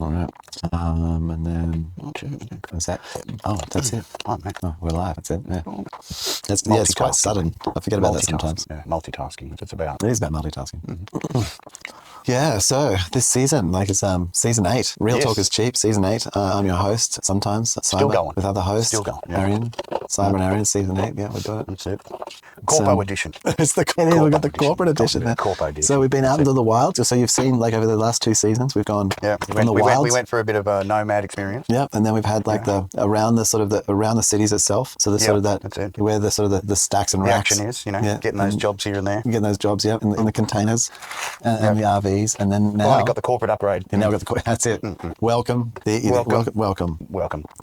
All right. And then is that? Oh, that's it. Oh, we're live. That's it. Yeah. It's quite sudden. I forget about that sometimes. Yeah, multitasking. That's what it's about. It is about multitasking. Yeah, so this season, like it's season 8. Real Talk is Cheap, season 8. I'm your host sometimes. Still Cyber, going. with other hosts. Still going. Yeah. Arian, Cyber and Arian, season 8. Yeah, we're doing it. That's it. Corpo edition. It's the we've got the corporate edition. Corpo edition. So we've been out into the wild. So you've seen like over the last 2 seasons, we've gone from the wild. We went for a bit of a nomad experience. Yeah, and then we've had like around the cities itself. So the sort of that where the sort of the stacks and racks. The action is, getting those jobs here and there. Getting those jobs, in the containers and the RVs, and then now we've got the corporate upgrade. And now we've got the that's it. Welcome. Welcome.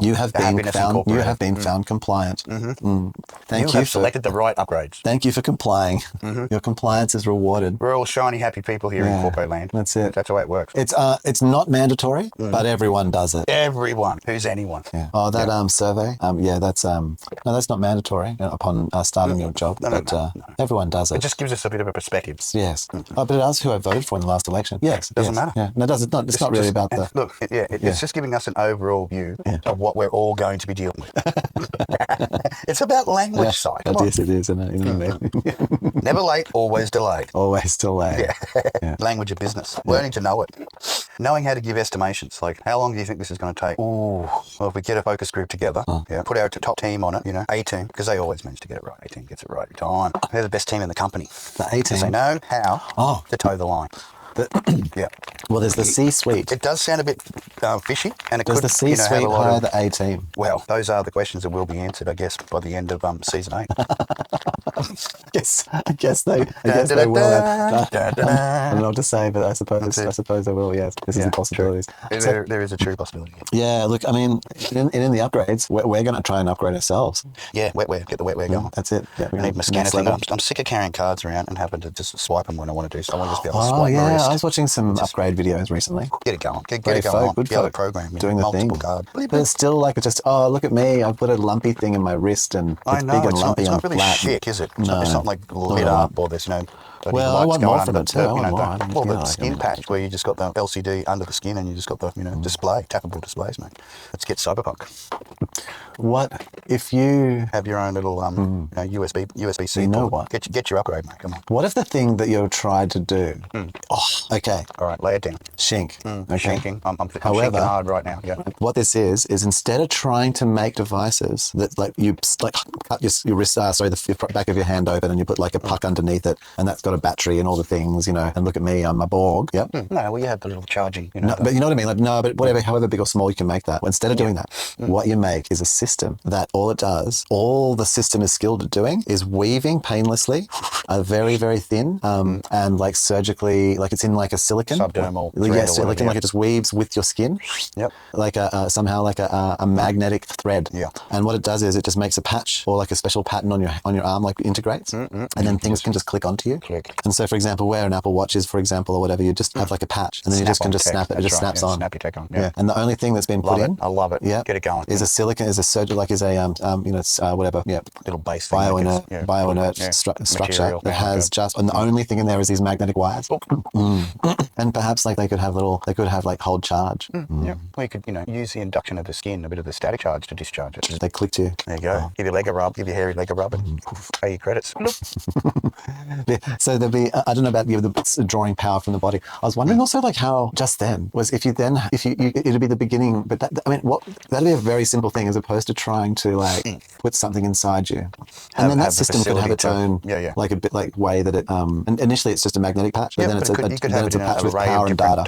You have been found compliant. Thank you. You have selected the right upgrades. Thank you for complying. Your compliance is rewarded. We're all shiny, happy people here in corporate land. That's it. That's the way it works. It's not mandatory, but everyone does it. Everyone. Who's anyone? Yeah. Oh, that survey. That's that's not mandatory upon starting your job, but everyone does it. It just gives us a bit of a perspective. Yes. But it asks who I voted for in the last election. Yes. It doesn't matter. Yeah. No, it's not really about that. Look, it's just giving us an overall view of what we're all going to be dealing with. It's about language side. Yes, it is. Isn't it? You know what I mean? Never late, always delayed. Always delayed. Yeah. Language of business. Learning to know it. Knowing how to give estimations. Like, how long do you think this is going to take? Well, if we get a focus group together, put our top team on it, A team, because they always manage to get it right. A team gets it right every time. They're the best team in the company. The A team. They know how to toe the line. Well, there's the C-suite. It does sound a bit fishy. And does the C-suite hire the A team? Well, those are the questions that will be answered, I guess, by the end of season 8. I guess they will. I don't know what to say, but I suppose they will. Yes, this is the possibilities. There is a true possibility. Yeah. Look, I mean, in the upgrades, we're going to try and upgrade ourselves. Yeah, wetware. Get the wetware going. That's it. Yeah, I need my scanner thing. I'm sick of carrying cards around and having to just swipe them when I want to do. So I want to just be able to swipe my wrist. I was watching some upgrade videos recently. Get it going. Get it going. Good be able to program. Doing the thing. Card. But it's still like look at me. I've put a lumpy thing in my wrist and it's big and lumpy. It's not really shit, is it? It's not like lit up or there's well, I want more from it too. The skin patch where you just got the LCD under the skin and you just got the display, tappable displays, mate. Let's get cyberpunk. What if you have your own little USB-C? You know what? Get your upgrade, mate. Come on. What if the thing that you've tried to do? Oh, okay. All right, lay it down. Shinc. Okay. Shinking. I'm shinking hard right now. Yeah. What this is instead of trying to make devices that cut your wrist, the back of your hand open and you put like a puck underneath it, and that's got a battery and all the things, and look at me, I'm a Borg. Yep. No, well, you have the little charging. No, but you know what I mean? Like, no, but whatever, however big or small you can make that. Well, instead of doing that, what you make is a system that all the system is skilled at doing is weaving painlessly, very, very thin, and like surgically, like it's in like a silicon. Subdermal. Yeah, silicon, like it just weaves with your skin. Yep. Like somehow like a magnetic thread. Yeah. And what it does is it just makes a patch or like a special pattern on your arm, like integrates, and then things can just click onto you. And so, for example, where an Apple Watch is, for example, or whatever, you just have like a patch, and then you just can snap it. It just snaps on. Snap your tech on. Yeah. And the only thing that's been put in, I love it. Yeah. Get it going. Is a silicon, whatever. Yeah. Little base thing. Bio-inert structure that has and the only thing in there is these magnetic wires. And perhaps like they could have like hold charge. Yeah. Well, you could use the induction of the skin, a bit of the static charge to discharge it. They click to you. There you go. Give your leg a rub. Give your hairy leg a rub, and pay your credits. So there'd be, I don't know about the drawing power from the body. I was wondering also like how just then was it'd be the beginning, but that'd be a very simple thing as opposed to trying to like put something inside you, and then that system could have its own like a bit like way that it and initially it's just a magnetic patch, but then it's a patch with power and data.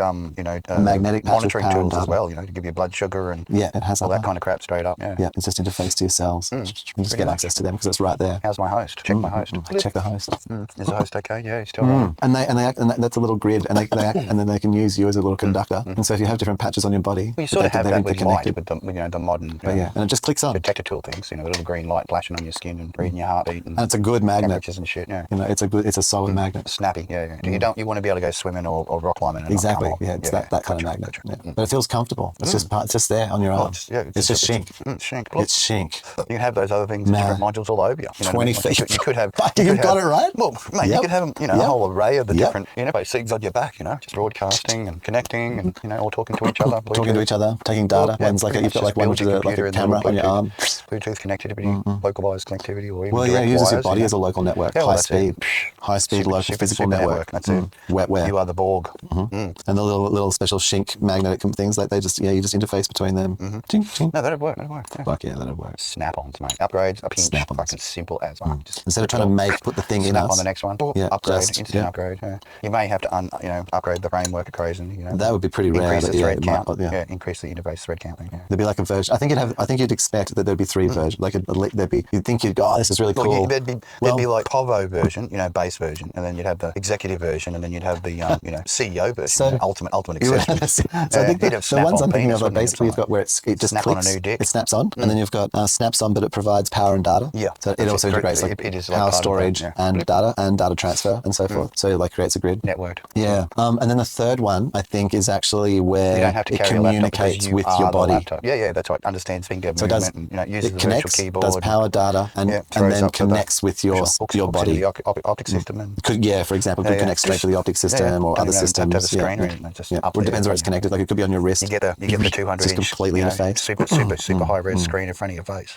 A magnetic patch with monitoring power tools and as well, to give you blood sugar and it has all that kind of crap straight up. Yeah, it's just interfaced to your cells. You just get access to them because it's right there. How's my host? Check my host. Check the host. Is the host okay? Yeah, he's still right. And that's a little grid, and and then they can use you as a little conductor. And so if you have different patches on your body, you sort of have that with light, with the modern, and it just clicks on. Detector tool things, the little green light flashing on your skin and reading your heartbeat, and it's a good magnet. Temperatures and shit. Yeah, it's a solid magnet. Snappy. Yeah. You want to be able to go swimming or rock climbing. And exactly. Yeah, it's that kind of magnet. Yeah. But it feels comfortable. It's just there on your arm. It's just Shinc. Shinc. It's Shinc. You can have those other things, different modules all over you. 20 feet. You could have. You've got it right. Well, mate, you could have have, you know, a whole array of the Yep. different interfaces on your back, you know, just broadcasting and connecting and, you know, all talking to each other. Talking to each other, taking data. One's like you've got like one which is like a camera on your arm. Bluetooth connectivity, localized connectivity, or even Well, yeah, direct it uses your wires, body you know. as a local network, Yeah, well, that's it. high speed local physical network. That's it. Wetware. You are the Borg. And the little special Shinc magnetic things, like they just, you just interface between them. Ching, ching. No, that'd work. Yeah. Fuck yeah, that'd work. Snap-ons, mate. Upgrades, a pinch. Snap-ons. Fucking simple as. Just Instead of trying to put the thing in snap us. on the next one. Yeah, Upgrade, just- instant yeah. upgrade. Yeah. You may have to upgrade the framework crazily. You know, That would be pretty rare. increase But the yeah, thread it count. might- yeah. Increase the interface thread count thing. Yeah. There'd be like a version. I think you'd expect that there'd be three versions. Like you'd think you'd go, oh, this is really cool. Well, there'd be like Povo version, you know, base version, and then you'd have the executive version, and then you'd have the CEO version, So- you know, ultimate accessory. So I think the ones I'm thinking of are basically you've got where it just Snap on a clicks, new dick. it snaps on, and then you've got snaps on, but it provides power and data. Yeah. So it That's also it. integrates like It is like power part of that, storage yeah. and data transfer and so forth. So it like creates a grid. Networked. Yeah. And then the third one I think is actually where You don't have to it carry a laptop communicates because you with are your the body. laptop. Yeah, that's right. Understands finger So it movement does. and, you know, uses It the connects, virtual keyboard. does power data, and throws then up to the- connects with your hooks body. into the optic system. And For example, could connect straight to the optic system or And other you don't have to systems. have a screen or anything, just up Well, it there. depends where it's connected. Like it could be on your wrist. You get the 200 Just inch, completely you know, interface. super high res screen in front of your face.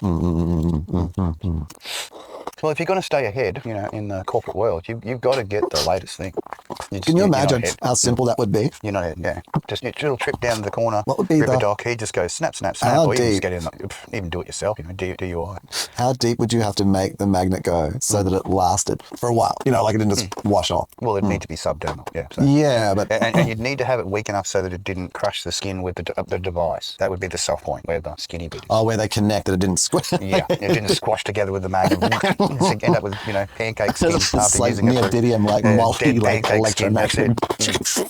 Well, if you're going to stay ahead, you know, in the corporate world, you've got to get the latest thing. Can you imagine how simple that would be? You're not ahead, yeah. Just a little trip down the corner. What would be Ripper the- Doc, he just goes snap, snap, How snap. Or you can deep? just get in, even do it yourself, you know, DUI. How deep would you have to make the magnet go so that it lasted for a while? You know, like it didn't just wash off. Well, it'd need to be subdermal, yeah. So. Yeah, but And you'd need to have it weak enough so that it didn't crush the skin with the device. That would be the soft point where the skinny bit is. where they connect that it didn't squish. Yeah, it didn't squash together with the magnet. End up with, you know, pancake skin It's after like using it. for- neodymium, like Yeah, multi, dead like pancake skin, that's electromagnetic.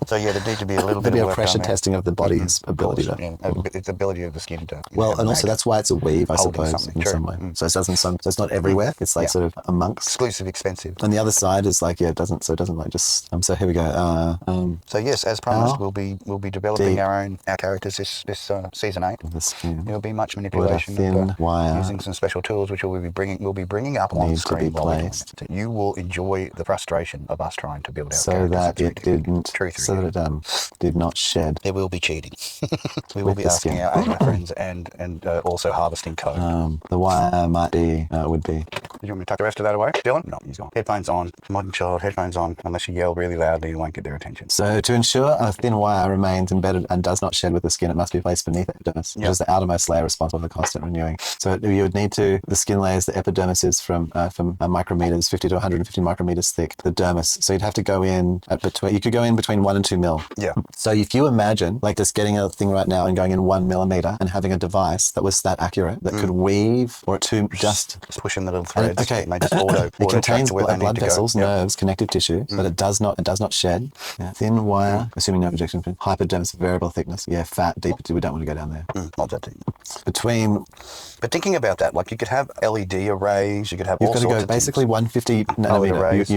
So yeah, there needs to be a little There'd bit be of a work pressure done there. testing of the body's ability to. Yeah, it's the ability of the skin to. Well, and also that's why it's a weave, I Holding suppose, something, in true. some way. So it doesn't. So it's not everywhere. It's like sort of amongst. exclusive, expensive. And the other side is like it doesn't like just. So here we go. So yes, as promised, How we'll be developing deep our characters this season 8. the skin. There'll be much With a manipulation thin of, wire using some special tools, which we'll be bringing up on needs to screen be while we're doing placed. it. So you will enjoy the frustration of us trying to build our so characters. that it didn't. Truth So that it did not shed. there will be cheating. We will With be the asking skin. our AI friends and also harvesting code. The wire might be would be. Do you want me to tuck the rest of that away, Dylan? No, he's gone. Headphones on. Modern child, headphones on. Unless you yell really loudly, you won't get their attention. So to ensure a thin wire remains embedded and does not shed with the skin, it must be placed beneath epidermis, which is the outermost layer responsible for constant renewing. So you would need to, the skin layers, the epidermis is from micrometers, 50 to 150 micrometers thick, the dermis. So you'd have to go in you could go in between 1 and 2 mil. Yeah. So if you imagine like just getting a thing right now and going in 1 millimeter and having a device that was that accurate, that could weave or to just push in the little threads. okay. And they just auto it contains to where they blood need to vessels, go. Yep. nerves, connective tissue, but it does not shed. Yeah. Thin wire, assuming no projection, hypodermis, variable thickness. Yeah, fat, deep. We don't want to go down there. Not that deep. Between, But thinking about that, like you could have LED arrays, you could have you've all got to sorts go of basically things. 150 arrays.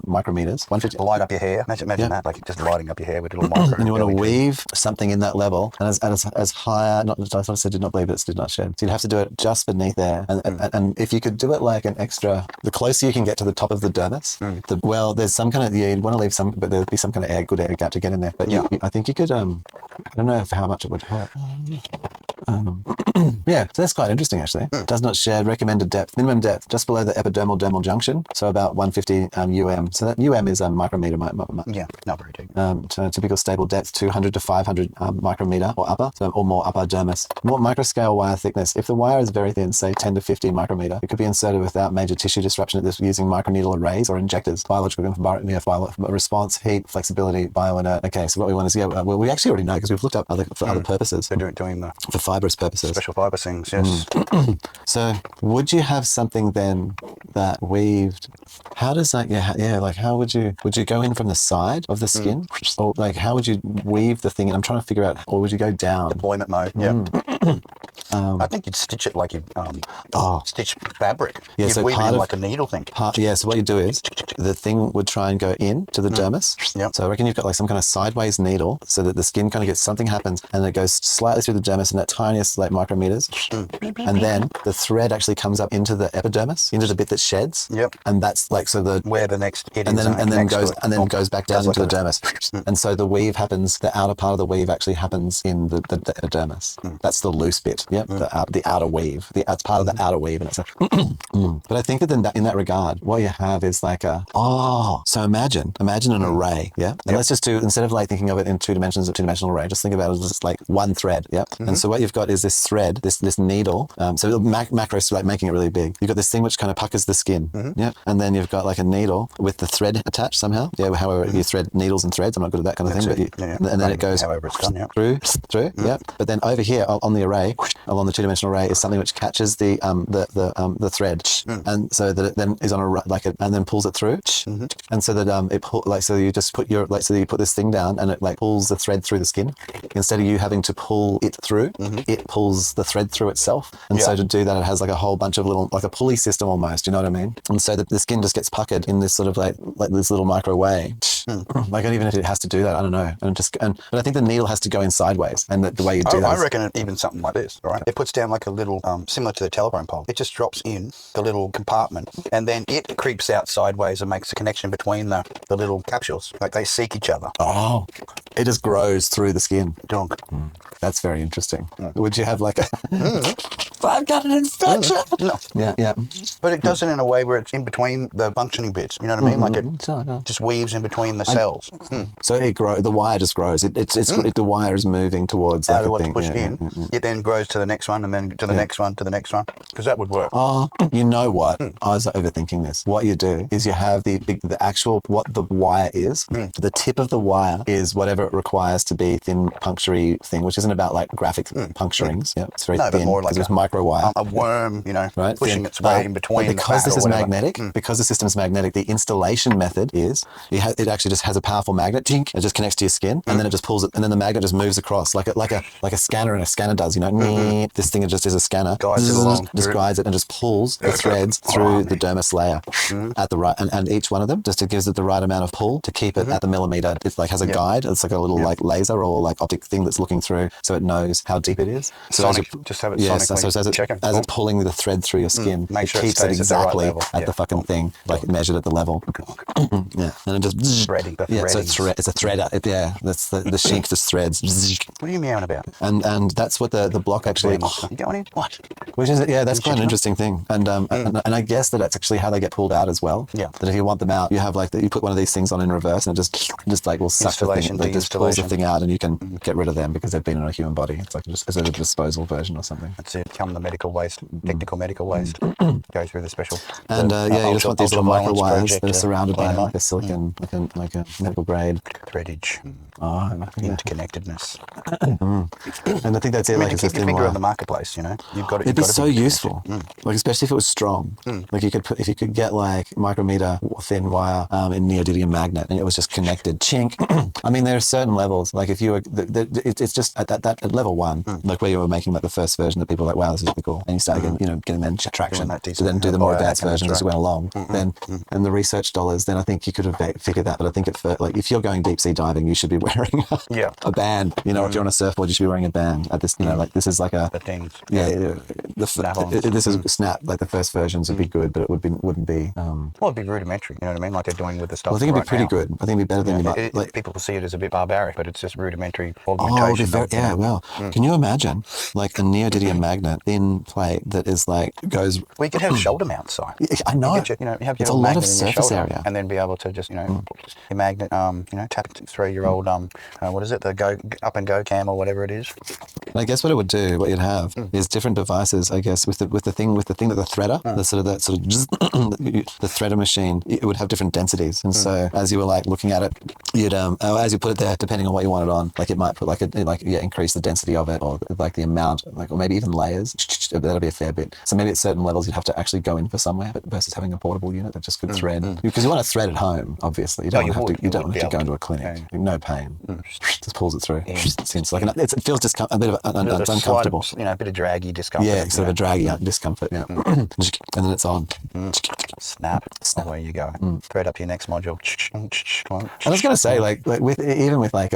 micrometers. 150. Light up your hair. Imagine that, like just lighting up your hair with little micro. And you want to LED. weave something in that level, and as higher. Not I said did not believe it did not shed. So you'd have to do it just beneath there, and if you could do it like an extra, the closer you can get to the top of the dermis, there's some kind of you'd want to leave some, but there'd be some kind of good air gap to get in there. But I think you could. I don't know how much it would hurt. Yeah, so that's quite interesting actually. Does not shed. Recommended depth, minimum depth, just below the epidermal dermal junction, so about 150 UM. So that UM is micrometer. Yeah, not very deep. So typical stable depth 200 to 500 micrometer or upper, or more upper dermis. More microscale wire thickness. If the wire is very thin, say 10 to 15 micrometer, it could be inserted without major tissue disruption using microneedle arrays or injectors. Biological response, heat, flexibility, bioinert. Okay, so what we want is we actually already know because we've looked up for other purposes. They're doing the For fibrous purposes. special fiber things, yes. So would you have something then that weaved? How does that? Like how would you go in from the side of the skin, or like how would you weave the thing? And I'm trying to figure out, or would you go down? Deployment mode, yeah. I think you'd stitch it like you stitch fabric. Yeah, You'd so weave it part in of- like a needle thing. So what you do is the thing would try and go in to the dermis. Yep. So I reckon you've got like some kind of sideways needle so that the skin kind of gets, something happens and it goes slightly through the dermis and that tiniest like micrometers goes, and then the thread actually comes up into the epidermis, into the bit that sheds. Yep. And that's like, so the where the next hit and is, then goes back down into like the dermis. And so the weave happens, the outer part of the weave actually happens in the epidermis. That's the loose bit. Yep. The outer weave. That's part of the outer weave. And it's like, but I think that in that regard, what you have is like so imagine an array. Yeah. And let's just do, instead of like thinking of it in 2 dimensions of 2-dimensional array, just think about it as just like one thread. Yeah. And so what you've got is this thread, this needle. So macro is like making it really big. You've got this thing which kind of puckers the skin. Yeah. And then you've got like a needle with the thread attached somehow. Yeah. However you thread needles and threads. I'm not good at that kind of thing. But and then it goes however it's done, through. Yeah. But then over here on the array, along the 2-dimensional array, is something which catches the thread, and so that it then is on and then pulls it through, and so that so you just put so you put this thing down and it like pulls the thread through the skin instead of you having to pull it through. It pulls the thread through itself, and so to do that, it has like a whole bunch of little, like a pulley system almost. You know what I mean? And so that the skin just gets puckered in this sort of like this little micro way. Like, even if it has to do that, I don't know. But I think the needle has to go in sideways, and the way you do that. I reckon even something like this, right? It puts down like a little, similar to the telephone pole. It just drops in the little compartment, and then it creeps out sideways and makes a connection between the little capsules. Like they seek each other. Oh, it just grows through the skin. Donk. That's very interesting. Would you have like a... I've got an infection. No. Yeah. But it does it in a way where it's in between the functioning bits. You know what I mean? Like it just weaves in between the cells. So it grows. The wire just grows. The wire is moving towards out like of a what's thing. pushed in. It then grows to the next one, and then to the next one, to the next one. Because that would work. Oh, you know what? I was overthinking this. What you do is you have the actual, what the wire is. The tip of the wire is whatever it requires to be thin punctury thing, which isn't about like graphic puncturings. Yeah, it's very thin. But more like it's micro wire. A worm, right? Pushing its way in between. But because this is magnetic, because the system is magnetic, the installation method is it actually just has a powerful magnet. Tink, it just connects to your skin, and then it just pulls it, and then the magnet just moves across like a scanner, and a scanner does. This thing just is a scanner. Guides it along. Just guides it and just pulls the threads through the dermis layer at the right, and each one of them just gives it the right amount of pull to keep it at the millimeter. It like has a guide. It's like a little like laser or like optic thing that's looking through, so it knows how deep it is. So just have it sonically as it's pulling the thread through your skin, Make sure keeps it exactly at the fucking thing, like measured at the level. Yeah, and it just threading. So it's a thread. That's the Shinc just threads. What are you meowing about? And that's what the block actually. You going in? What? Which is that's quite an interesting thing, and I guess that's actually how they get pulled out as well. Yeah. That if you want them out, you have like you put one of these things on in reverse, and it just like will suck the thing, like just pulls the thing out, and you can get rid of them because they've been in a human body. It's like just as a disposal version or something. That's it. Come the medical waste, technical medical waste. Go through the special. And you just want these little micro wires that are surrounded by like a silicon, like a medical grade threadage. Interconnectedness. And I think that's it. Like it's a thin wire in the marketplace. You've got it. It'd be so useful. Like especially if it was strong. Like if you could get like micrometer thin wire in neodymium magnet, and it was just connected. Chink. I mean, there are certain levels. Like if you were, it's just at level 1, like where you were making like the first version that people were like, wow, this is really cool, and you start getting them traction to then do the more advanced versions as you went along. Then and the research dollars, then I think you could have figured that. But I think if you're going deep sea diving, you should be wearing a band. If you're on a surfboard, you should be wearing a band. At this, like this is like a the things. This is snap. Like the first versions would be good, but it wouldn't be. Well, it'd be rudimentary. You know what I mean? Like they're doing with the stuff. Well, I think it'd be pretty now. good. I think it'd be better than you might. Like, people see it as a bit barbaric, but it's just rudimentary augmentation. Well, can you imagine like a neodymium magnet thin plate that is like goes? We could have shoulder mounts, Si. I know. Have it's a lot of surface area, and then be able to just your magnet, tap through your old what is it, the go up and go cam or whatever it is. And I guess what you'd have is different devices. I guess with the thing that the threader, the threader machine, it would have different densities, and so as you were like looking at it, you'd as you put it there, depending on what you wanted on, like it might put increase the density of it, or like the amount, like, or maybe even layers. That'll be a fair bit. So maybe at certain levels you'd have to actually go in for somewhere, but versus having a portable unit that just could thread, because you want to thread at home. Obviously, you don't want to go into a clinic. No pain. Just pulls it through. It seems like it feels just a bit of it's uncomfortable. A bit of draggy discomfort. Yeah, sort of a draggy discomfort. Yeah, and then it's on. Snap. Away you go. Thread up your next module. And I was going to say, like with even with like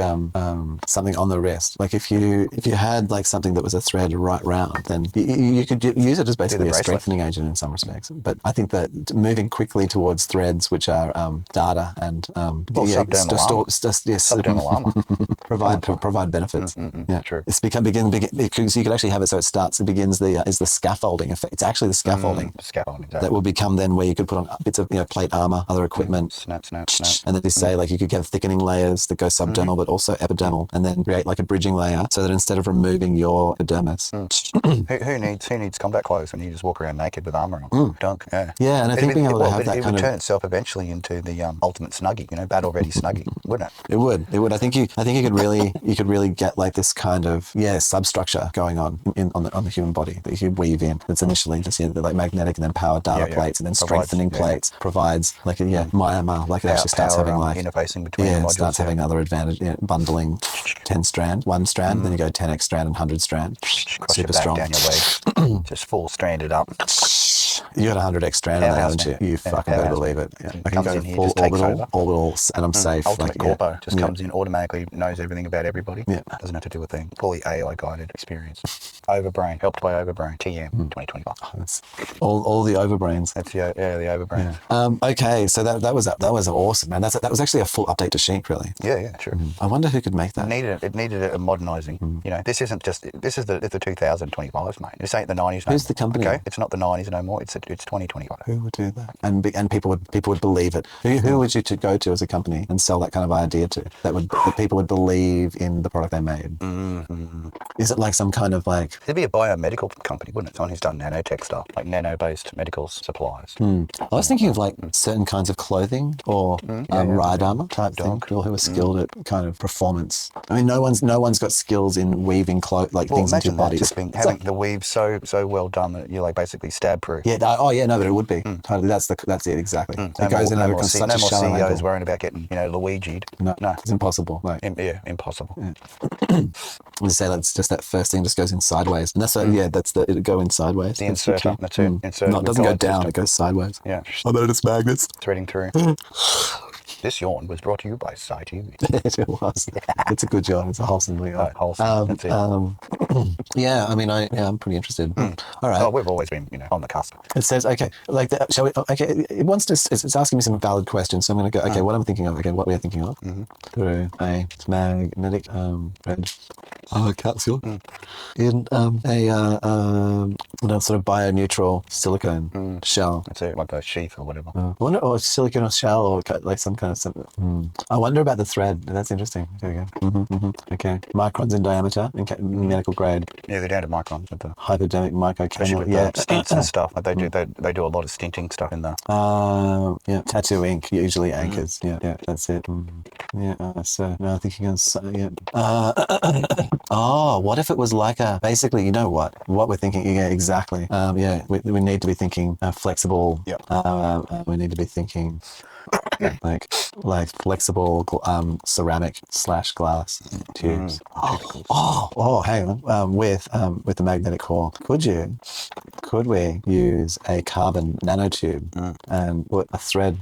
something on the wrist, like if you had like something that was a thread right round, then you could use it as basically a strengthening agent in some respects. But I think that moving quickly towards threads, which are data and provide benefits. Yeah, true. It's because you could actually have it so it begins the scaffolding effect. It's actually the scaffolding that will become then where you could put on bits of plate armor, other equipment, snap, and then they say like you could get thickening layers that go subdermal but also epidermal, and then create like a bridging layer so that instead of removing your epidermis, who needs combat clothes when you just walk around naked with armor on? Dunk. Yeah, and I think being able to have that it would turn itself eventually into the ultimate snuggie, battle ready snuggie, wouldn't it? It would. I think you could really get like this kind of substructure going on on the human body that you could weave in. It's initially just like magnetic and then power data plates and then strengthening plates provides like myama, like it actually starts having like interfacing between the modules. Starts having other advantage, bundling 10 strand, 1 strand, then you go 10x strand and 100 strand. Cross super your back strong. down your leg, just full stranded up. You got 100x strand on there, haven't you? You fucking better believe it. Yeah. I can go full orbital, and I'm safe. Ultimate corpo just comes in, automatically knows everything about everybody. Yeah. Doesn't have to do a thing. Fully AI guided experience. Overbrain, helped by Overbrain. TM 2025. All the overbrains. That's the overbrain. Okay, so that was awesome, man. That was actually a full update to Shinc, really. Yeah, true. I wonder who could make that. It needed a modernising. This isn't just it's the 2025s, mate. This ain't the 90s. Who's the company? Okay, it's not the 90s no more. It's 2025. Who would do that? And people would believe it. Who would you to go to as a company and sell that kind of idea to? That people would believe in the product they made. Is it like some kind of like? It'd be a biomedical company, wouldn't it? Someone who's done nanotech stuff, like nano-based medical supplies. I was thinking of like certain kinds of clothing or ride armor type thing. People who are skilled at kind of performance. I mean, no one's got skills in weaving things into your body. Having the weave so well done that you're like basically stab proof. Yeah. But it would be. Totally. That's it exactly. It goes in over such a shallow angle. CEOs worrying about getting Luigi'd. No, it's impossible. Like, impossible. Yeah. I say that's just that first thing just goes in sideways, and that's it'd go in sideways. The inserter. That's it. Insert. No, it doesn't go down. It goes sideways. Yeah. I bet it's magnets threading through. This yawn was brought to you by S8E1. It was. It's a good yawn. It's a wholesome yawn. Wholesome. That's it. Yeah, I mean, I'm pretty interested. All right. Oh, we've always been, on the cusp. It says, okay, like, shall we? Okay, it's asking me some valid questions, so I'm going to go. Okay, what I'm thinking of. Okay, what we are thinking of through a magnetic capsule in a sort of bio-neutral silicone shell. That's it, like a sheath or whatever. Or silicone or shell or like some kind of. I wonder about the thread. That's interesting. There we go. Okay, microns in diameter in medical grade. Yeah, they're down to microns. At the hypodermic microcannula. Yeah, stints and stuff. Like they do a lot of stinting stuff in there. Tattoo ink usually anchors. Yeah, that's it. So now thinking on what if it was like basically, what we're thinking? Yeah, exactly. We need to be thinking flexible. We need to be thinking like flexible ceramic / glass tubes. Hang on. With the magnetic core, could we use a carbon nanotube and put a thread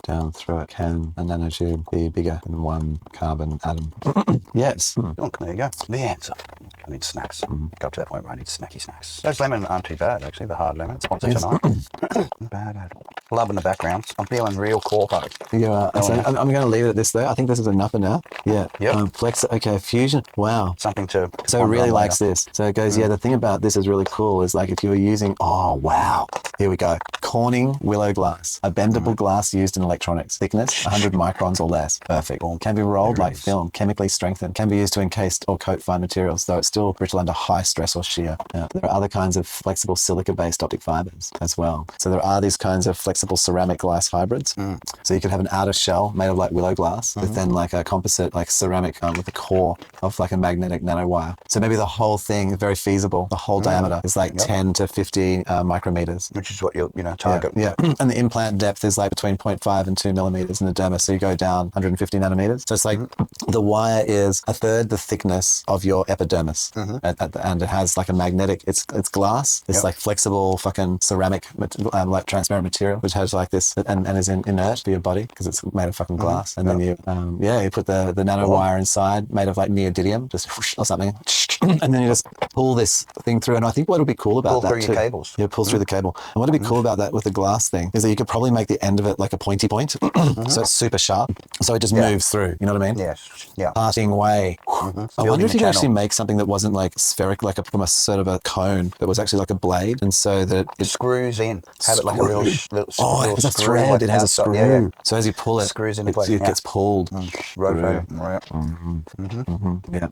down through it? Can a nanotube be bigger than one carbon atom? Yes. There you go. The answer. I need snacks. Go up to that point where I need snacky snacks. Those lemon aren't too bad, actually. The hard lemon. Sponsor tonight. Not bad at all. Love in the background. I'm feeling real corpo. Yeah, I'm going to leave it at this though. I think this is enough for now. Yeah. Yep. Okay, fusion. Wow. Something to. So it really likes this. So it goes, the thing about this is really cool is like if you were using, here we go. Corning Willow glass, a bendable glass used in electronics, thickness 100 microns or less. Perfect. Can be rolled like film, chemically strengthened, can be used to encase or coat fine materials, though it's still brittle under high stress or shear. There are other kinds of flexible silica-based optic fibers as well. So there are these kinds of flexible ceramic glass hybrids So you could have an outer shell made of like willow glass with then like a composite like ceramic with a core of like a magnetic nanowire. So maybe the whole thing is very feasible. The whole diameter is like 10 to 50 micrometers. Which is what you'll, target. Yeah. And the implant depth is like between 0.5 and 2 millimeters in the dermis. So you go down 150 nanometers. So it's like the wire is a third the thickness of your epidermis. And it has like a magnetic, it's glass. It's like flexible fucking ceramic, like transparent material, which has like this and is inert for your body because it's made of fucking glass. And then you put the nanowire inside made of like neodymium, just whoosh, or something. And then you just pull this thing through. And I think what would be cool about that pull through your cables. Yeah, pull through the cable. And what would be cool about that with the glass thing is that you could probably make the end of it like a pointy point. So it's super sharp. So it just moves through. You know what I mean? Yes. Yeah. Parting way. I wonder if you could actually make something that wasn't like spheric, like from a sort of a cone, that was actually like a blade. And so that it screws in. Have it like a real little it has a screw. thread. Like it has a screw. Yeah. So as you pull it, screws into place. It gets pulled. Rotating. Yeah.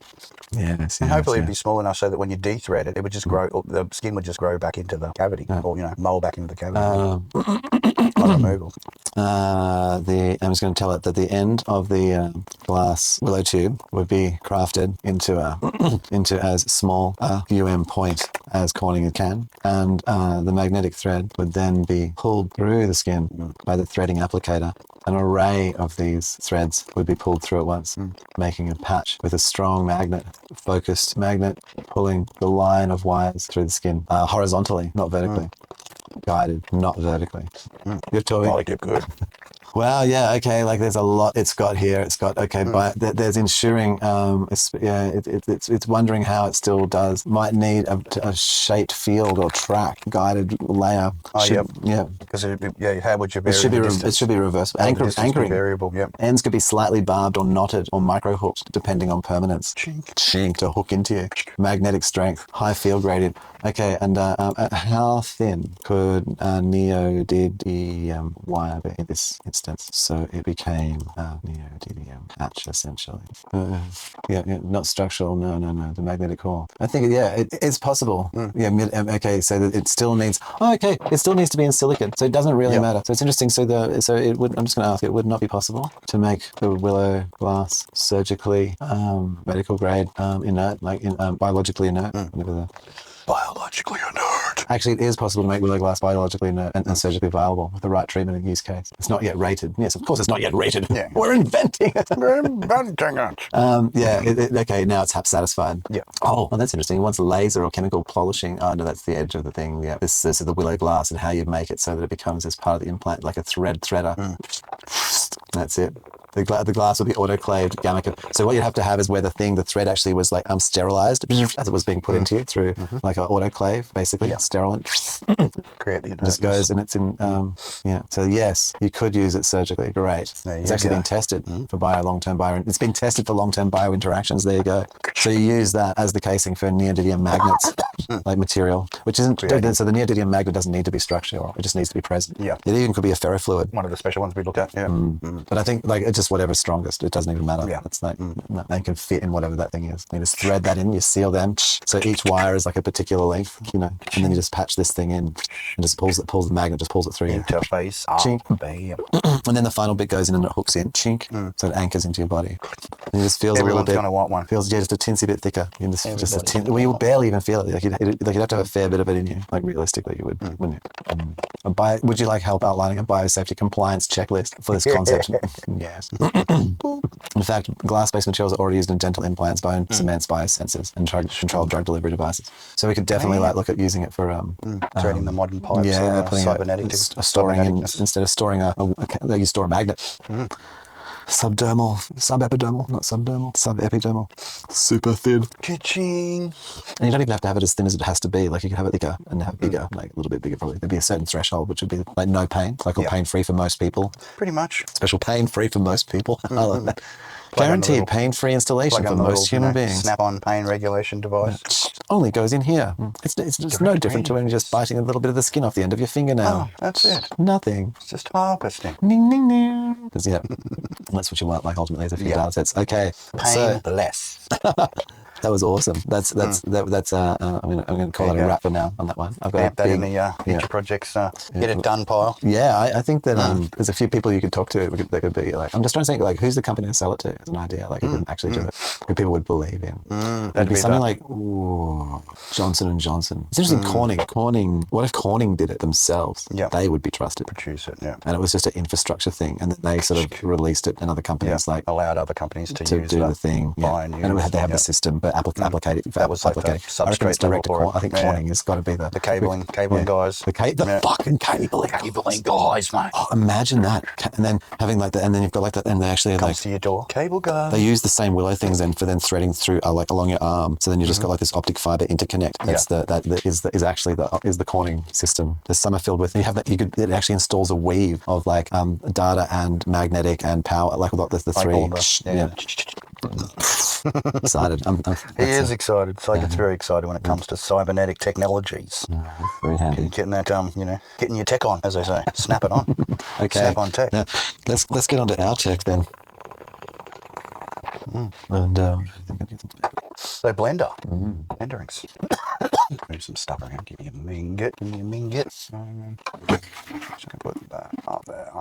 Yes. And hopefully it'd be small enough so that when you de-thread it, it would just grow, or the skin would just grow back into the cavity, or mold back into the cavity. On removal. I'm just going to tell it that the end of the glass willow tube would be crafted into as small a point as Corning can, and the magnetic thread would then be pulled through the skin by the threading applicator. An array of these threads would be pulled through at once, making a patch with a strong magnet, focused magnet, pulling the line of wires through the skin horizontally, not vertically. Guided, not vertically. You're talking. Like it good. Wow, yeah, okay, like there's a lot it's got here. It's got, but there's ensuring, it's wondering how it still does. Might need a shaped field or track, guided layer. Yeah. Because how would you vary it should be reversible. Anchoring. Variable, Ends could be slightly barbed or knotted or micro-hooked, depending on permanence. Chink to hook into you. Magnetic strength, high field gradient. Okay, and how thin could neodymium wire be in this instance? So it became a neodymium patch, essentially. Not structural. No. The magnetic core. I think, it's possible. Okay, so that it still needs. It still needs to be in silicon, so it doesn't really matter. So it's interesting. So it would. I'm just going to ask. It would not be possible to make the willow glass surgically medical grade inert, like biologically inert. Biologically inert. Actually, it is possible to make willow glass biologically inert and surgically viable with the right treatment and use case. It's not yet rated. Yes, of course it's not yet rated. Yeah. We're inventing it. it. Okay, now it's HAP satisfied. Yeah. Oh, well, that's interesting. It wants laser or chemical polishing. Oh, no, that's the edge of the thing. Yeah. This is the willow glass and how you make it so that it becomes as part of the implant, like a threader. That's it. The glass would be autoclaved gamma. So what you'd have to have is where the thread actually was like sterilized as it was being put into you through like an autoclave, basically sterilant. Create the just goes and it's in So yes, you could use it surgically. Great. It's actually been tested for long-term bio. It's been tested for long-term bio interactions. There you go. So you use that as the casing for neodymium magnets, like material, which isn't. So the neodymium magnet doesn't need to be structural. It just needs to be present. Yeah. It even could be a ferrofluid. One of the special ones we looked at. Yeah. But I think like it's just whatever's strongest. It doesn't even matter. Yeah. It's like they can fit in whatever that thing is. You just thread that in. You seal them. So each wire is like a particular length, and then you just patch this thing in and just pulls the magnet, just pulls it through. Interface. Chink. Bam. And then the final bit goes in and it hooks in. Chink. So it anchors into your body. And it just feels Everyone's a little bit. Going to want one. Feels just a tinsy bit thicker. You you barely even feel it. Like you'd have to have a fair bit of it in you. Like realistically, you would, wouldn't you? Would you like help outlining a biosafety compliance checklist for this concept? Yes. In fact, glass-based materials are already used in dental implants, bone cements, biosensors, and controlled drug delivery devices. So we could definitely look at using it for threading the modern pipes. Putting cybernetic storing in, instead of storing you store a magnet. Subepidermal, not subdermal, subepidermal. Super thin. Ka-ching. And you don't even have to have it as thin as it has to be. Like you can have it thicker and have bigger, like a little bit bigger probably. There'd be a certain threshold, which would be like no pain, like or pain-free for most people. Pretty much. Special pain-free for most people. I love that. Guaranteed pain-free installation for most human beings. Snap-on pain regulation device. Only goes in here. It's just no different to when you're just biting a little bit of the skin off the end of your fingernail. Oh, that's it. Nothing. It's just harvesting. Ning, ning, ning. That's what you want, like ultimately, is a few data sets. Okay. Painless. That was awesome. That's I'm going to call it a wrap for now on that one. I've got Stamp that in the future projects. Get it done pile. Yeah, I think that there's a few people you could talk to. That could be like, I'm just trying to think like, who's the company to sell it to? As an idea, like who can actually do it, who people would believe in. It'd be something like Johnson and Johnson. It's interesting. Corning. What if Corning did it themselves? Yeah, they would be trusted. Produce it. Yeah, and it was just an infrastructure thing, and then they sort of released it, and other companies like allowed other companies to use do the thing. Yeah. And they have the system, but applicate it. That was like the substrate level. I think Corning has got to be the cabling guys. The fucking cabling guys, mate. Oh, imagine that. And then having like that, and then you've got like that, and they actually comes to your door. Cable guy. They use the same Willow things then for then threading through like along your arm. So then you just got like this optic fiber interconnect. That's is actually the Corning system. There's Summerfield with you have that. It actually installs a weave of like data and magnetic and power, like the three. Excited. He is excited. It's like it's very excited when it comes to cybernetic technologies. Very handy. Getting that, getting your tech on, as they say. Snap it on. Okay. Snap on tech. Now, let's get on to our tech then. And so blender. Blenderings. Move some stuff around. Give me a minget. Just gonna put that up there.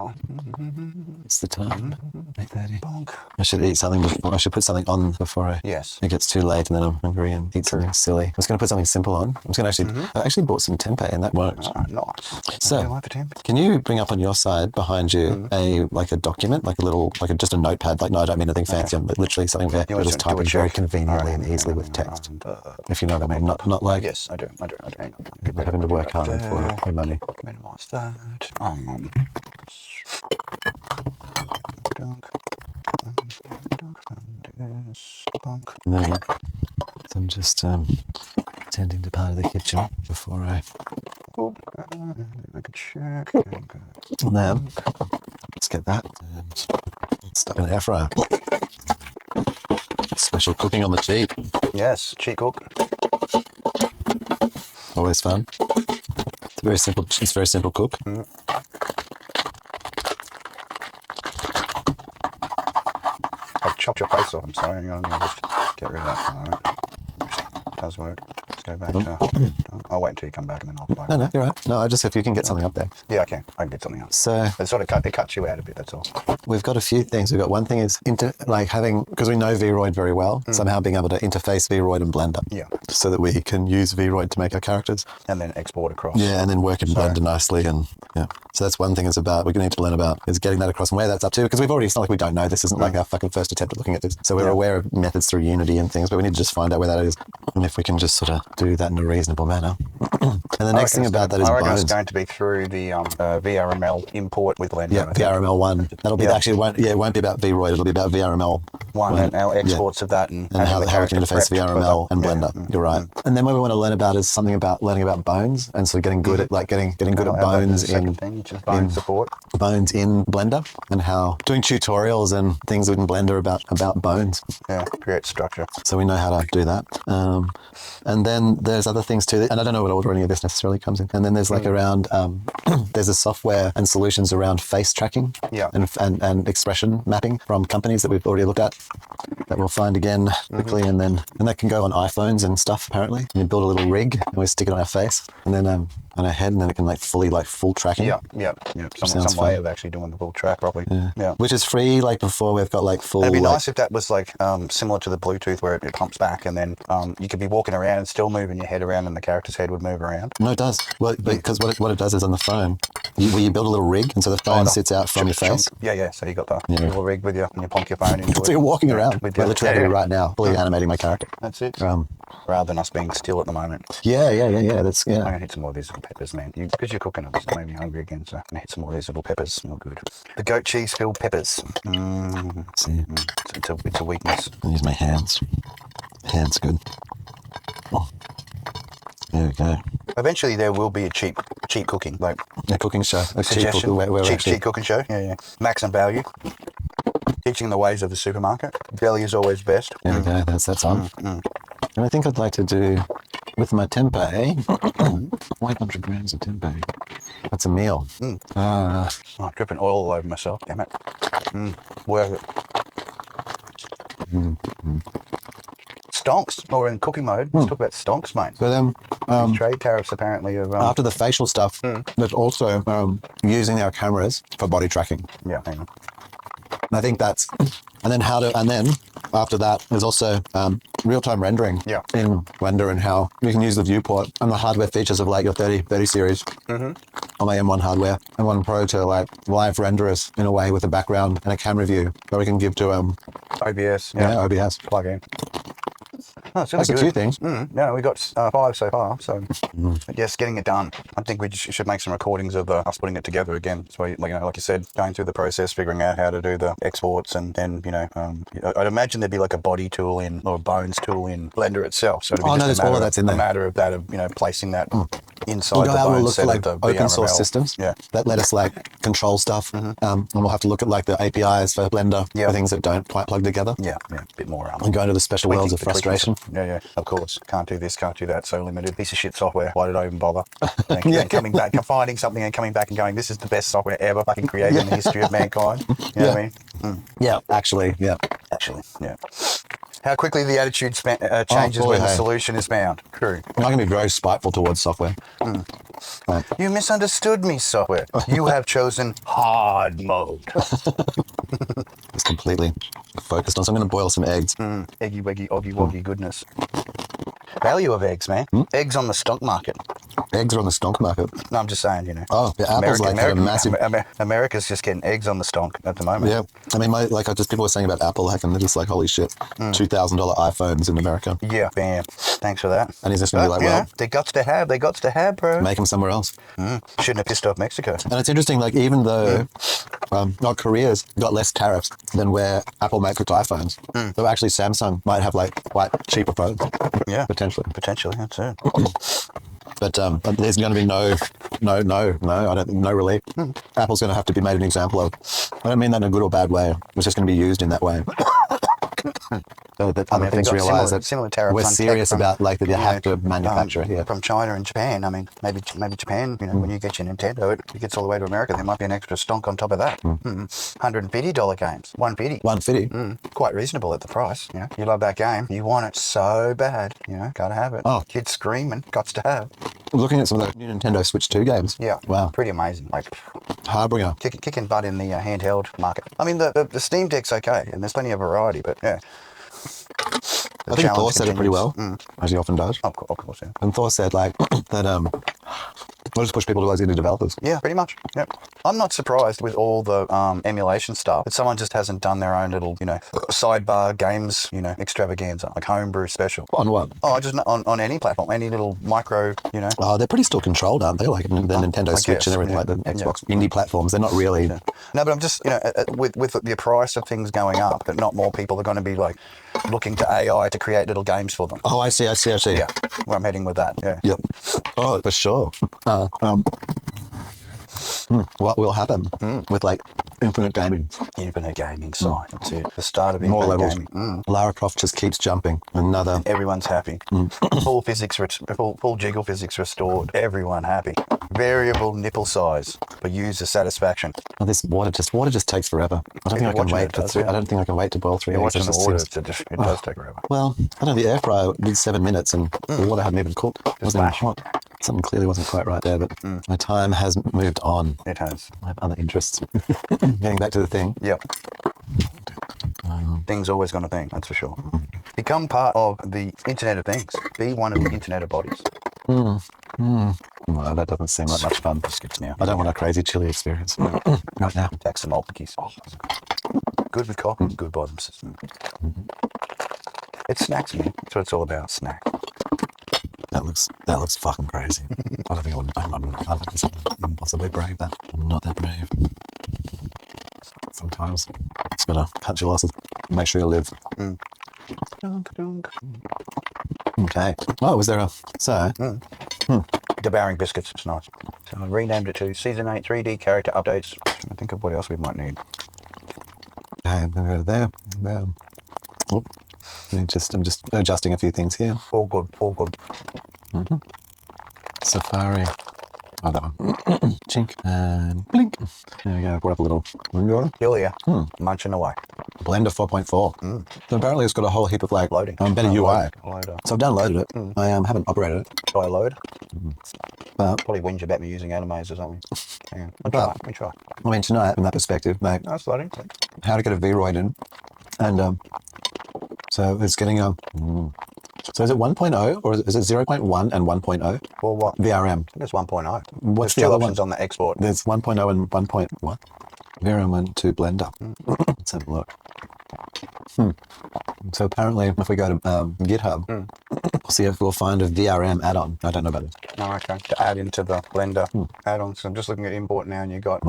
It's the time. 8:30. Bonk. I should eat something before. I should put something on before it gets too late, and then I'm hungry and eat something silly. I was going to put something simple on. I was going to I actually bought some tempeh, and that worked. Oh, nice. So, can you bring up on your side behind you a document, like a little, just a notepad? Like, no, I don't mean anything fancy, but literally something where you just type in very conveniently and easily with text. If you know what I mean, not like yes, I do. Hang on. Having to work hard for money. Minimize that. No, so I'm just tending to part of the kitchen before I make a check. And then let's get that and stuck in the air fryer. Special cooking on the cheap. Yes, cheap cook. Always fun. It's very simple. It's very simple cook. I've chopped your face off. I'm sorry. I'm going to just get rid of that. All right. It does work. Let's go back to... I'll wait until you come back and then I'll play. No, you're right. No, if you can get something up there. Yeah, I can get something up. So... It sort of cuts you out a bit, that's all. We've got a few things. We've got one thing is because we know Vroid very well, somehow being able to interface Vroid and Blender. Yeah. So that we can use Vroid to make our characters. And then export across. Yeah, and then work in Blender nicely. And so that's one thing we're going to need to learn about is getting that across and where that's up to. Because it's not like we don't know. This isn't like our fucking first attempt at looking at this. So we're aware of methods through Unity and things, but we need to just find out where that is. And if we can just sort of do that in a reasonable manner. And the next thing about that is bones. I reckon bones. It's going to be through the VRML import with Blender. Yeah, VRML 1. That'll be it won't be about Vroid. It'll be about VRML 1 and our exports of that and how we can interface VRML and Blender. You're right. And then what we want to learn about is something about learning about bones and sort of getting good at getting good at bones in support. Bones in Blender and how doing tutorials and things in Blender about bones. Yeah, create structure. So we know how to do that. And then there's other things too, and I don't know what order any of this necessarily comes in. And then there's around there's a software and solutions around face tracking and expression mapping from companies that we've already looked at that we'll find again quickly, and that can go on iPhones and stuff apparently. And you build a little rig and we stick it on our face and then on our head, and then it can full tracking. Yeah. Some way of actually doing the full track properly. Yeah. Which is free. Before we've got full. It'd be nice if that was similar to the Bluetooth where it pumps back and then you could be walking around and still moving your head around and the character's head would move around. No, it does. Well, because what it does is on the phone, you build a little rig, and so the phone sits out from your face. Yeah. So you got the little rig with you, and you plonk your phone into it. So you're walking around. We're literally right now, fully animating my character. That's it. Rather than us being still at the moment. Yeah. That's I'm gonna hit some more of these little peppers, man. Because you're cooking, it's made me hungry again. So I'm gonna hit some more of these little peppers. Smell good. The goat cheese filled peppers. See, it's a weakness. I'll use my hands. Hands good. Oh. There we go. Eventually, there will be a cheap cooking, a cooking show. A cheap cooking show. Yeah. Max and value. Teaching the ways of the supermarket. Belly is always best. There we go. That's on. And I think I'd like to do with my tempeh. 500 grams of tempeh. That's a meal. Dripping oil all over myself. Damn it. Worth it. Stonks. Oh, we're in cooking mode. Let's talk about stonks, mate. So then, Trade tariffs apparently have... after the facial stuff, there's also using our cameras for body tracking. Yeah, hang on. And I think that's, and then after that, there's also real-time rendering in Blender and how you can use the viewport and the hardware features of like your 30 series on my M1 hardware, M1 Pro to like live render us in a way with a background and a camera view that we can give to OBS. OBS. Plug in. Oh, it's That's a few things. No, we got 5 so far. So, yes, getting it done. I think we should make some recordings of us putting it together again. So, like you said, going through the process, figuring out how to do the exports, and then I'd imagine there'd be like a body tool or a bones tool in Blender itself. So, it'd be just all of that's in there. A matter of that placing that inside We'll the go out and bones look for set like of the open VRML. source systems that let us like control stuff, and we'll have to look at like the APIs for Blender for things that don't quite plug together. Yeah, a bit more. And go into the special worlds of frustration. Yeah, of course. Can't do this, can't do that. So limited. Piece of shit software. Why did I even bother? And coming back, finding something and coming back and going, this is the best software ever fucking created in the history of mankind. You know what I mean? Yeah, actually, yeah. How quickly the attitude changes when the solution is found. True. I'm not going to be very spiteful towards software. You misunderstood me, software. You have chosen hard mode. It's completely focused on. So I'm going to boil some eggs. Eggy, weggy, oggy, woggy goodness. Value of eggs, man. Eggs on the stock market. Eggs are on the stonk market. No, I'm just saying, Oh, yeah, apples have a massive... America's just getting eggs on the stonk at the moment. Yeah. I mean, people were saying about Apple, and they're just like, holy shit, $2,000 iPhones in America. Yeah, bam. Thanks for that. And he's just going to be like, well... they got to have, bro. Make them somewhere else. Shouldn't have pissed off Mexico. And it's interesting, like, even though Korea's got less tariffs than where Apple makes its iPhones, though actually Samsung might have, like, quite cheaper phones. Yeah. Potentially, that's it. But there's going to be no, I don't think, no relief. Apple's going to have to be made an example of. I don't mean that in a good or bad way. It's just going to be used in that way. So that other things realise that similar tariffs we're on serious tech about like that you have to manufacture it here. From China and Japan. I mean, maybe Japan, when you get your Nintendo, it gets all the way to America, there might be an extra stonk on top of that. $150 games. $150. Quite reasonable at the price. You love that game. You want it so bad. Gotta have it. Oh. Kids screaming, gots to have. Looking at some of the new Nintendo Switch 2 games. Yeah. Wow. Pretty amazing. Like Harbinger. Kicking butt in the handheld market. I mean, the Steam Deck's okay, and there's plenty of variety, but yeah. I think Thor said it pretty well, as he often does. Of course, yeah. And Thor said like that we'll just push people towards indie developers. Yeah, pretty much. Yep. I'm not surprised with all the emulation stuff that someone just hasn't done their own little, sidebar games, extravaganza, like homebrew special. On what? Oh, just on any platform, any little micro, Oh, they're pretty still controlled, aren't they? Like the Nintendo Switch and everything, like the Xbox indie platforms. They're not really. Yeah. No, but I'm just, with the price of things going up, that not more people are going to be like looking to AI to create little games for them. Oh, I see. Yeah, where I'm heading with that. Yeah. Yep. Oh, for sure. What will happen with like infinite gaming? Infinite gaming side. That's it. The start of More infinite levels. gaming. Lara Croft just keeps jumping. Another. Everyone's happy. Full jiggle physics restored. Everyone happy. Variable nipple size for user satisfaction. Oh, this water just takes forever. I don't think I can wait for three. I don't think I can wait to boil 3 eggs. Watching the water, it does take forever. Well, I don't know. The air fryer did 7 minutes, and the water hadn't even cooked. It wasn't even hot. Something clearly wasn't quite right there, but my time has moved on. It has. I have other interests. Getting back to the thing. Yep. Things always gonna think, that's for sure. Become part of the Internet of Things. Be one of the Internet of Bodies. Well, that doesn't seem like much fun. Skips now. I don't want a crazy chili experience right now. Tax some multiplickies. Good with coffee, good by themselves. It's snacks, man. That's what it's all about. Snack. That looks fucking crazy. I don't think I'm impossibly brave. I'm not that brave. Sometimes it's gotta cut your losses. Make sure you live. Okay. Oh, was there a Devouring biscuits. It's nice. So I renamed it to Season 8 3D character updates. I think of what else we might need. Okay, I'm gonna go there. Oh, I'm just adjusting a few things here. All good. Safari. Oh, that one. Chink and blink. There we go. Brought up a little window. Still here, munching away. Blender 4.4. So apparently it's got a whole heap of like Loading. better UI. Loader. So I've downloaded it. I haven't operated it. Try load. But Probably whinge about me using animators or something. Hang on. We try. I mean, tonight, from that perspective, mate, That's loading. how to get a V-Roid in. And so it's getting a... So is it 1.0 or is it 0.1 and 1.0? Or what? VRM. It's 1.0. What's There's the two other options one? on the export. There's 1.0 and 1.1. VRM went to Blender. Let's have a look. So apparently, if we go to GitHub, we'll see if we'll find a VRM add-on. I don't know about this. Oh, okay. To add into the Blender add-ons. So I'm just looking at import now, and you got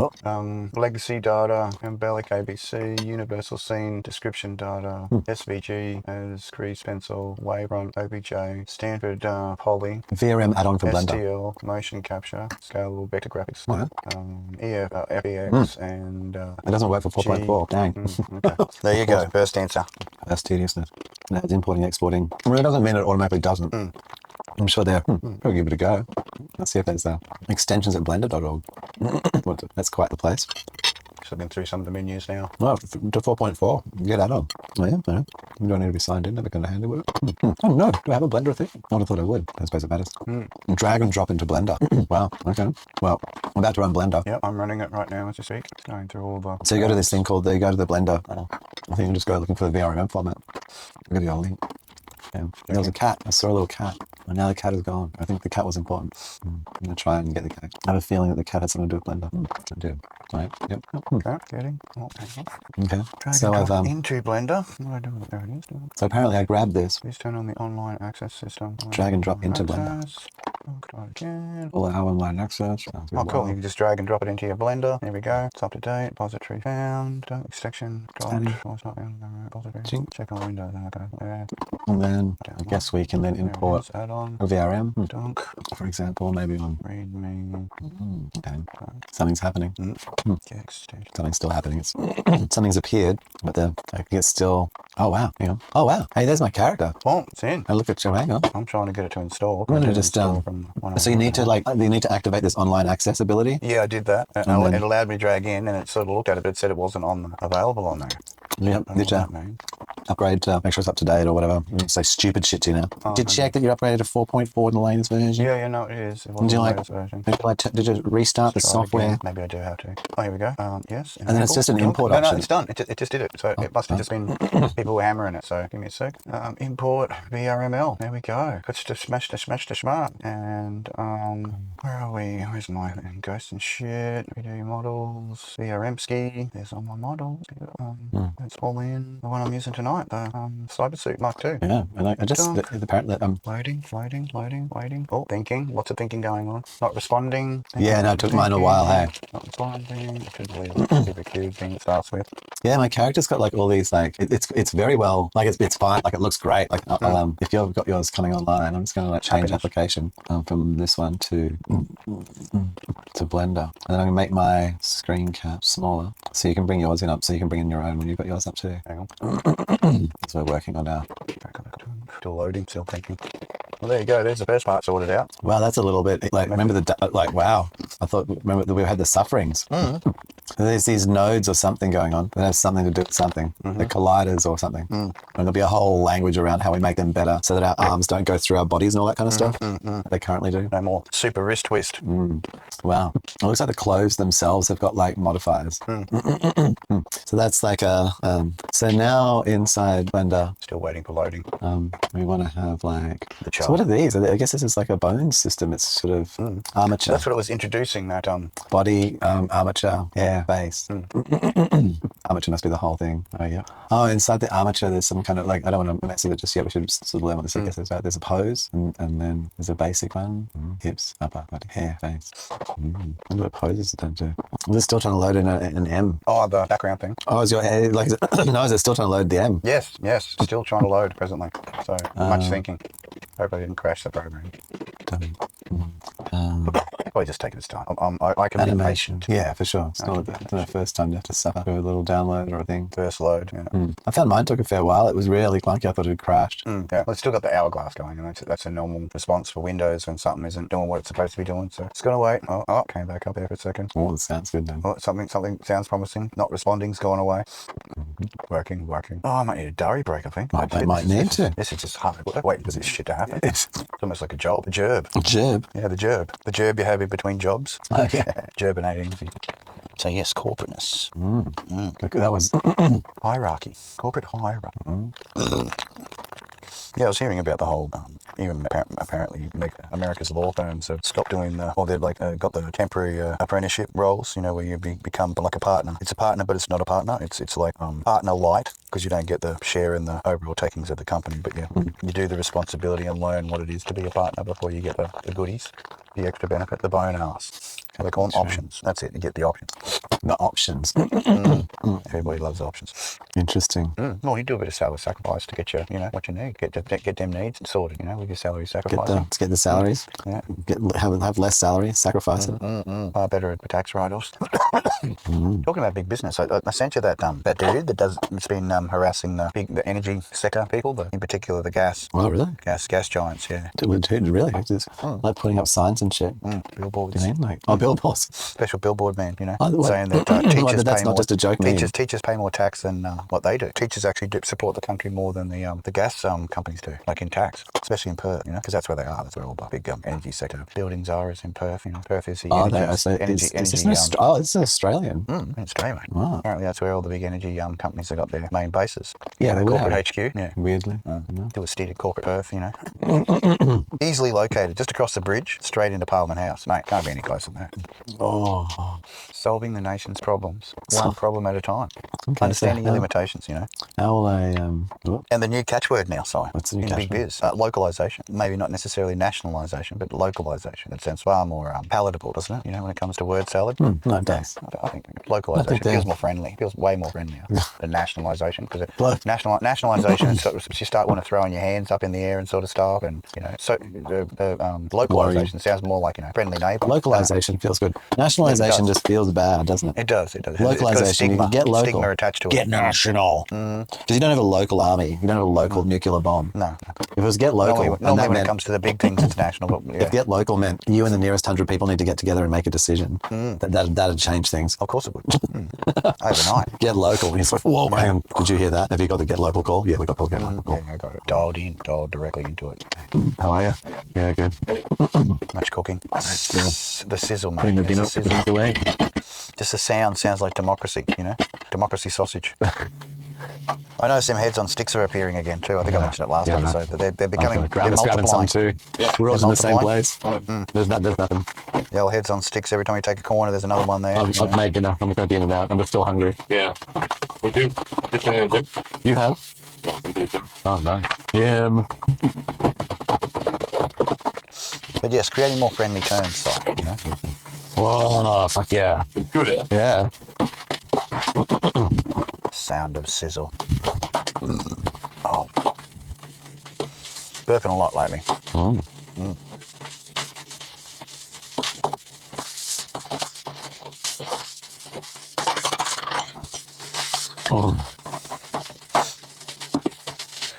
legacy data, embellic ABC, universal scene, description data, SVG as crease pencil, wavefront, OBJ, standard poly, VRM add-on for Blender. STL, motion capture, scalable vector graphics, FBX, and It doesn't work for 4.4. Dang. okay. There you go. First answer. That's tediousness. No, it's importing, exporting. I mean, it doesn't mean it automatically doesn't. I'm sure they're... I'll give it a go. Let's see if there's extensions at blender.org. That's quite the place. Just looking through some of the menus now. Oh, to 4.4. Get add-on. Oh, yeah. No. You don't need to be signed in. Never going to handle it. Oh, no. Do I have a Blender thing? I would have thought I would. I suppose it matters. Drag and drop into Blender. Wow. Okay. Well, I'm about to run Blender. Yep, I'm running it right now as we speak. Going through all the... So you go to this thing called... You go to the Blender. I think you just go looking for the VRM format. I'll give you a link. Yeah. There was a cat. I saw a little cat. And now the cat is gone. I think the cat was important. I'm going to try and get the cat. I have a feeling that the cat had something to do with Blender. I do. Right. Yep. Okay, getting. Oh, hang on. Okay. Drag So and I've drop into Blender. What do I do? There it is. So apparently I grabbed this. Please turn on the online access system. Drag and drop into Blender. Try it again. Allow online access. Oh, cool. You can just drag and drop it into your Blender. There we go. It's up to date. Repository found. Extraction. Scanning. Repository. Check on Windows. Okay. Yeah. And then I guess we can then import Add on. a VRM, Dunk. for example, maybe on. Read me. Okay. Something's happening. Get stage. Something's still happening. It's, something's appeared, but I think it's still. Oh wow! Hang on. Oh wow! Hey, there's my character. Oh, it's in. I look at you. Hang on. I'm trying to get it to install. I'm gonna just So you need to activate this online accessibility. Yeah, I did that. then- It allowed me to drag in, and it sort of looked at it, but it said it wasn't available on there. Yep. I don't know Did what you that means. upgrade to make sure it's up to date or whatever? Say stupid shit to you now. Did check that you're upgraded to 4.4 in the latest version? Yeah, no, it is. It Did wasn't you the like? latest version. Did you restart the Try software? again. Maybe I do have to. Oh, here we go. Yes. And then it's just an import No, option. it's done. It just did it. So it must have just been people were hammering it. So give me a sec. Import VRML. There we go. Let's just smash the smart. And where are we? Where's my ghosts and shit? Video models. VRM ski. There's all my models. It's all in. The one I'm using tonight. The Cybersuit Mark II. Yeah, and I just apparently Waiting. Oh, thinking. Lots of thinking going on. Not responding. Yeah, no, it took mine a while. Hey. Not responding. I couldn't believe it's a cube thing it starts with. Yeah, my character's got like all these like it's very well like it's fine, like it looks great. Like if you've got yours coming online, I'm just going to like change application from this one to Blender, and then I'm going to make my screen cap smaller so you can bring yours in up, so you can bring in your own when you've got yours up too. Hang on. That's what we're working on now. Still loading, still thinking. Well, there you go. There's the first part sorted out. Wow, that's a little bit like remember wow. I thought remember that we had the sufferings. There's these nodes or something going on that have something to do with something, the colliders or something. And there'll be a whole language around how we make them better so that our arms don't go through our bodies and all that kind of stuff that they currently do. No more super wrist twist. Wow. It looks like the clothes themselves have got like modifiers. So that's like so now inside Blender, Still waiting for loading. we want to have like, The so what are these? I guess this is like a bone system. It's sort of armature. That's what it was introducing, that Body, armature, hair, face. Armature must be the whole thing. Oh, yeah. Oh, inside the armature, there's some kind of like, I don't want to mess with it just yet. We should sort of learn what this is. Right? There's a pose, and then there's a basic one. Hips, upper, body, hair, face. I wonder what poses it's done to. We're still trying to load in an M. Oh, the background thing. Oh, is your hair, like, no, is it still trying to load the M? Yes. Still trying to load presently. So much thinking. Hope I didn't crash the program. Probably just taking its time. I can be Animation. patient. Yeah, for sure. It's not the first time you have to suffer for a little download or a thing. First load. Yeah. I found mine took a fair while. It was really clunky. I thought it had crashed. Yeah. Well, it's still got the hourglass going, and that's a normal response for Windows when something isn't doing what it's supposed to be doing. So it's gonna wait. Oh, came back up there for a second. Oh, that sounds good then. Oh, something sounds promising. Not responding's gone away. Working. Oh, I might need a diary break, I think. They might need to. This is just hard. Wait for this shit to happen. It's almost like a job. A gerb. Gerb. Yeah, the gerb. The gerb you have in between jobs. Okay. Gerbinating. So yes, corporateness. That was Hierarchy. Corporate hierarchy. Yeah, I was hearing about the whole, even apparently America's law firms have stopped doing they've got the temporary apprenticeship roles, where you become like a partner. It's a partner, but it's not a partner. It's like partner light, because you don't get the share in the overall takings of the company, but you do the responsibility and learn what it is to be a partner before you get the goodies, the extra benefit, the bonus. They call them options. That's it. You get the options. the options. Everybody loves options. Interesting. Well, you do a bit of salary sacrifice to get your, what you need. Get them needs sorted, with your salary sacrifice. Get the salaries. Yeah. Have less salary. Sacrifice it. Far better at tax write-offs. Talking about big business, I sent you that dude that's been harassing the energy sector people, in particular the gas. Oh, really? Gas giants, yeah. Dude, really? Just like putting up signs and shit. Billboards. You mean billboards? Special billboard man, Oh, saying that teachers that's pay not more. just a joke. Teachers pay more tax than what they do. Teachers actually do support the country more than the gas companies do, like in tax, especially in Perth, because that's where they are. That's where all the big energy sector buildings are. Is in Perth. Perth is the energy. It's Australian. In Australia. Wow. Apparently, that's where all the big energy companies have got their main bases. Yeah, they would corporate have. HQ. Yeah. Weirdly. Do a steer to corporate Perth, Easily located, just across the bridge, straight into Parliament House. Mate, can't be any closer than that. Oh. Solving the nation's problems, one problem at a time. Okay, Understanding your so limitations, How will I, And the new catchword now, Si. What's the new in big catchword? biz? Localisation. Maybe not necessarily nationalisation, but localisation. It sounds far more palatable, doesn't it? When it comes to word salad. no, it does. I think localisation feels more friendly. Feels way more friendly than nationalisation, because nationalisation is sort of, you start wanting to throw in your hands up in the air and sort of stuff, and so the localisation sounds more like friendly neighbour. Localization feels good. Nationalization just feels bad, doesn't it? It does. Localization, you can get local. Stigma attached to it. Get national. Because you don't have a local army. You don't have a local nuclear bomb. No. If it was get local, Normally when it comes to the big things, it's national. But if get local meant you and the nearest 100 people need to get together and make a decision, that'd change things. Of course it would. Overnight. Get local. And it's like, whoa, hang on. Did you hear that? Have you got the get local call? Yeah, we got the get local call. Yeah, I got it. Dialed directly into it. How are you? Yeah, good. Much cooking. The sizzle, mate. Putting the dinner away. Just the sounds like democracy, Democracy sausage. I know some heads on sticks are appearing again too. I think I mentioned it last episode, but they're becoming they're grabbing some multiplying. too. We're all in the same place. There's nothing. The old heads on sticks. Every time you take a corner, there's another one there. I've made dinner. I'm going to be in and out. I'm still hungry. Yeah. We do. You have? Oh, no. Yeah. But yes, creating more friendly terms, so, Oh, fuck yeah. Good. Yeah. Sound of sizzle. Oh. Burping a lot lately.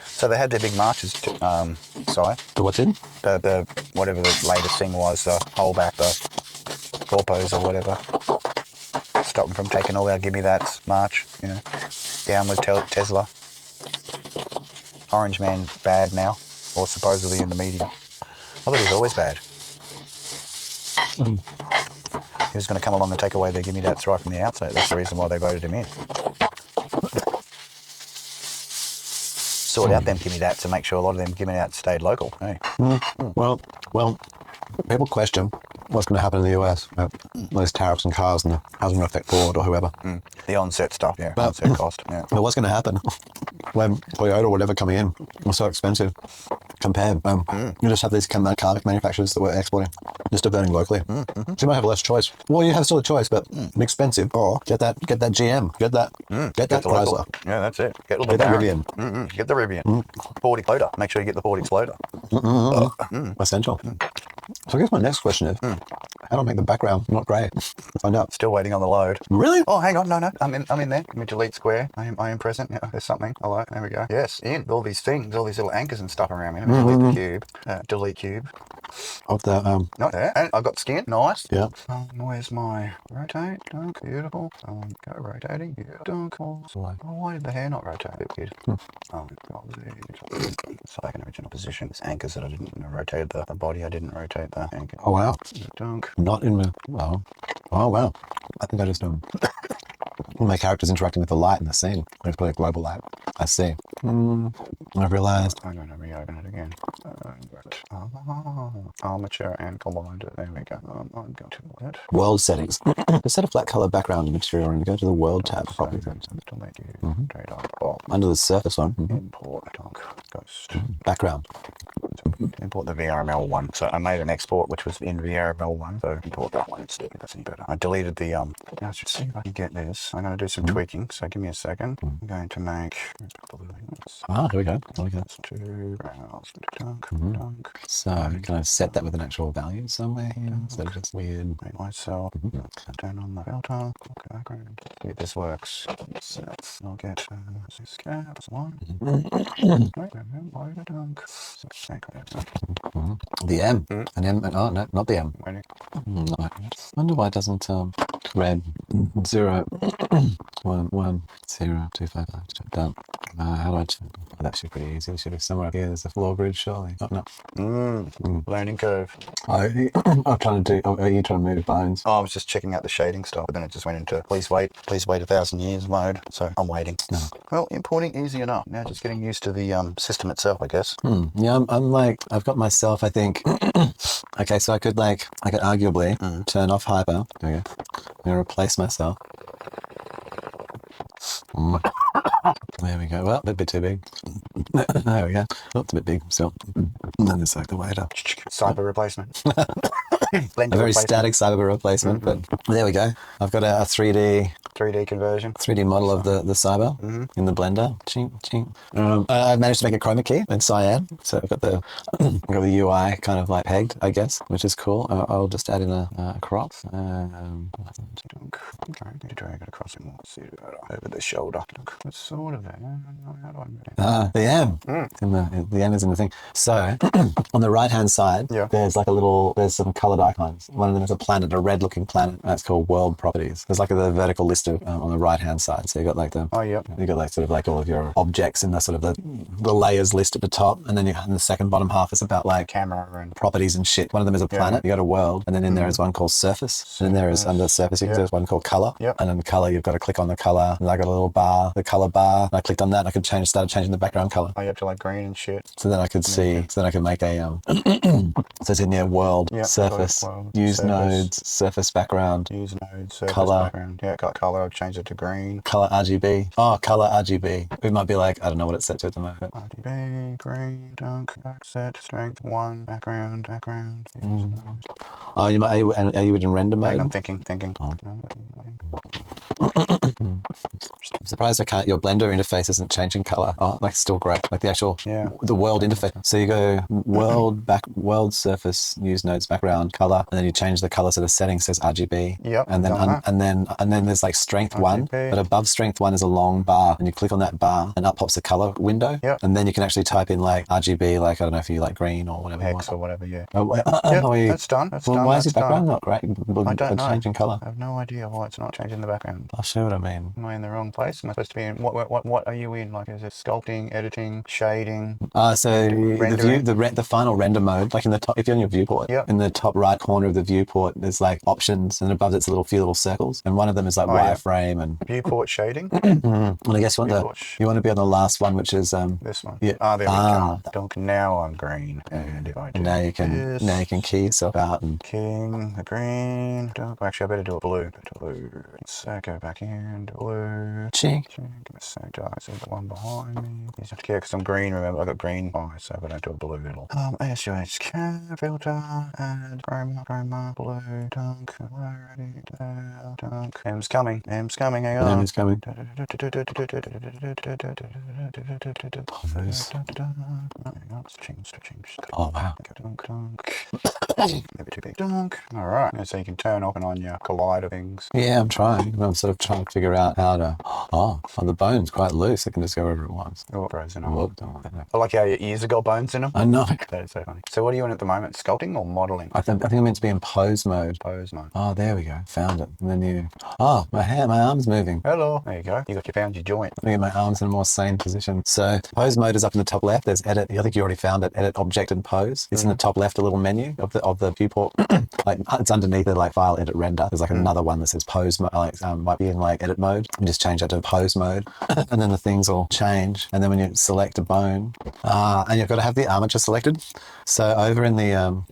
So they had their big marches, sorry. The what's in? The whatever the latest thing was, hold back the corpos or whatever. Stop them from taking all our gimme that's march, Down with Tesla. Orange Man bad now, or supposedly in the media. I thought he was always bad. He was going to come along and take away their gimme that's right from the outset. That's the reason why they voted him in. Sort out them gimme that's and make sure a lot of them gimme that's stayed local. Hey. Well, people question what's going to happen in the US. Those tariffs and cars and how's it going to affect Ford or whoever. The onset stuff, onset cost. Yeah. But what's going to happen when Toyota or whatever coming in was so expensive compared? You just have these car manufacturers that we're exporting, just diverting locally. So you might have less choice. Well, you have still a choice, but expensive. Or get that GM, get that Chrysler. Yeah, that's it. Get that Rivian. Get the Rivian. Ford Exploder. Make sure you get the Ford Exploder. Essential. So I guess my next question is, how do I make the background not grey? Find out. Still waiting on the load. Really? Oh, hang on. No. I'm in there. Let me delete square. I am present. Yeah, there's something. Hello. There we go. Yes, in. All these things, all these little anchors and stuff around me. Let me delete the cube. Delete cube. Of the, Not there. And I've got skin. Nice. yeah. Where's my rotate? Dunk. Beautiful. Go rotating. Yeah. Dunk. Oh, why did the hair not rotate? A bit weird. It's like an original position. There's anchors that I didn't rotate the body. I didn't rotate the anchor. Oh, wow. Dunk. Not in the, oh, wow. I think I just, all my characters interacting with the light in the scene. Let's put a global light. I see. I realized. I'm going to reopen it again. Armature and collider. There we go. I'm going to that. World settings. To set a flat color background in material and go to the world tab. Properties. Under the surface one. Import dunk ghost. Background. Import the VRML one. So I made an export which was in VRML one. So import that one instead. That's any better. I deleted the now let's see if I can get this. I'm going to do some tweaking. So give me a second. I'm going to make. Here we go. There we go. Dunk. So can I set that with an actual value somewhere here instead of just weird? Make myself turn on the filter. Background. See if this works. So I'll get caps one. Dunk. The M. An M. Oh no, not the M. No. I wonder why it doesn't red 0 1 1 0 2 5 5 done. How do I check? Oh, that should be pretty easy. It should be somewhere up here. There's a floor grid, surely. Oh, no. Learning curve. I'm trying to do. Oh, are you trying to move bones? Oh, I was just checking out the shading stuff, but then it just went into please wait 1,000 years mode. So I'm waiting. No. Well, importing easy enough. Now just getting used to the system itself, I guess. Yeah, I'm like, I've got myself, I think. Okay, so I could arguably turn off hyper. There we go. I'm going to replace myself. There we go. Well, a bit too big. There we go. Oh, it's a bit big still. And then there's like the waiter. Cyber replacement. A very static cyber replacement, but there we go. I've got a 3D conversion. 3D model of the cyber in the blender. Ching, ching. I've managed to make a chroma key in cyan, so I've got the UI kind of like pegged, I guess, which is cool. I'll just add in a crop. Okay, need to drag it across it more. See it better. Over the shoulder. It's sort of there. How do I the M. The M is in the thing. So on the right hand side, there's like there's some colored icons. One of them is a planet, a red looking planet. That's called world properties. There's like the vertical list of on the right hand side. So you got like you got like sort of like all of your objects in the sort of the layers list at the top, and then in the second bottom half is about like camera and properties and shit. One of them is a planet. You got a world, and then in there is one called surface. And then there is under surface there's one called color. And then the color, you've got to click on the color. And I got a little bar, the color bar. And I clicked on that. And I could started changing the background color. Oh, you have to like green and shit. So then I could see. So then I could make a so it's in there world, surface, use nodes, surface background, use nodes, surface color. Background. Yeah, got color. I've changed it to green. Color RGB. Oh, color RGB. It might be like, I don't know what it's set to at the moment. RGB, green, dunk, set, strength 1, background. Oh, are you in render mode? I'm thinking. Oh. I'm surprised your Blender interface isn't changing color. Oh, like still great. Like the actual the world interface. So you go world surface, use nodes, background, color, and then you change the color so the setting says RGB. Yep. And then there's like strength RGB. 1, but above strength 1 is a long bar, and you click on that bar, and up pops the color window. Yep. And then you can actually type in like RGB, like I don't know if you like green or whatever. Hex or whatever. Yeah. That's done. Why is your background not great? I don't know. Changing color. I have no idea why it's not changing the background. I'll show what I mean. Am I in the wrong place? Am I supposed to be in what are you in? Like, is it sculpting, editing, shading? So the final render mode, like in the top, if you're on your viewport, in the top right corner of the viewport, there's like options, and above it's a few little circles, and one of them is like wireframe and viewport shading. And I guess you want to be on the last one, which is this one. Yeah. There we go. Dunk. Now I'm green, and if I do now you can key yourself out and king the green. Dunk. Actually, I better do it blue. So go back in. and blue. Cheek. Give me a sec, I see the one behind me. You have to care because I'm green, remember, I got green eyes, so if I don't do a blue, it'll. ASUH filter, add, chroma, blue, dunk, ready, dunk. M's coming, hang on. Name is coming. Oh, wow. Maybe too big. Dunk. All right. So you can turn off and on your collider things. Yeah, I'm trying. I'm sort of trying to figure out how to. Oh, the bone's quite loose. It can just go wherever it wants. Oh, frozen on. Look, I like how your ears have got bones in them. I know. That is so funny. So what are you in at the moment? Sculpting or modelling? I think I'm meant to be in pose mode. Pose mode. Oh, there we go. Found it. And then you. Oh, my arm's moving. Hello. There you go. Found your joint. Let me get my arms in a more sane position. So pose mode is up in the top left. There's edit. I think you already found it. Edit object and pose. It's in the top left, a little menu of the viewport. Like it's underneath it, like file edit render. There's like another one that says pose mode. Like might be in like edit mode. And just change that to pose mode, and then the things will change. And then when you select a bone, and you've got to have the armature selected. So over in the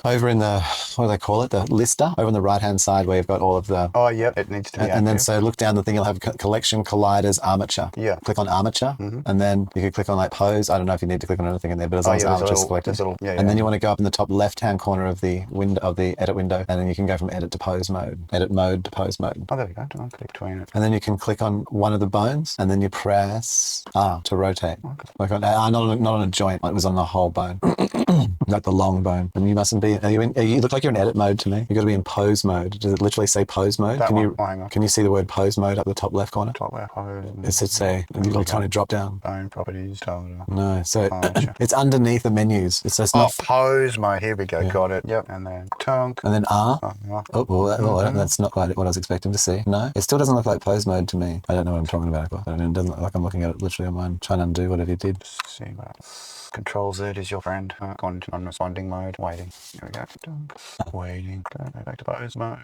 what do they call it? The lister over on the right hand side where you've got all of the. Oh, yeah. It needs to be. And then so look down the thing. You'll have collection colliders armature. Yeah. Click on armature, and then you can click on like pose. I don't know if you need to click on anything in there, but as long as armature selected. And then you want to go up in the top left hand corner of the window of the edit window, and then you can go from edit to pose mode, edit mode to pose mode. Oh, there we go. Don't click between it. And then you can click on one of the bones, and then you press R to rotate. Okay. Like on, not on a joint. It was on the whole bone, like the long bone. And you mustn't be. You look like you're in edit mode to me. You've got to be in pose mode. Does it literally say pose mode? That one. Hang on. Can you see the word pose mode up the top left corner? Top left pose. It should say a little tiny drop down. Bone properties. No, so it's underneath the menus. It's not pose mode. Here we go. Yeah. Got it. Yep. And then tunk. And then R. That's not quite what I was expecting to see. No, it still doesn't look like pose mode to me. I don't know what I'm talking about. It doesn't look like I'm looking at it literally on mine, trying to undo whatever you did. Let's see what. Control Z is your friend. Gone into non-responding mode. Waiting. Here we go. Waiting. Go back to pose mode.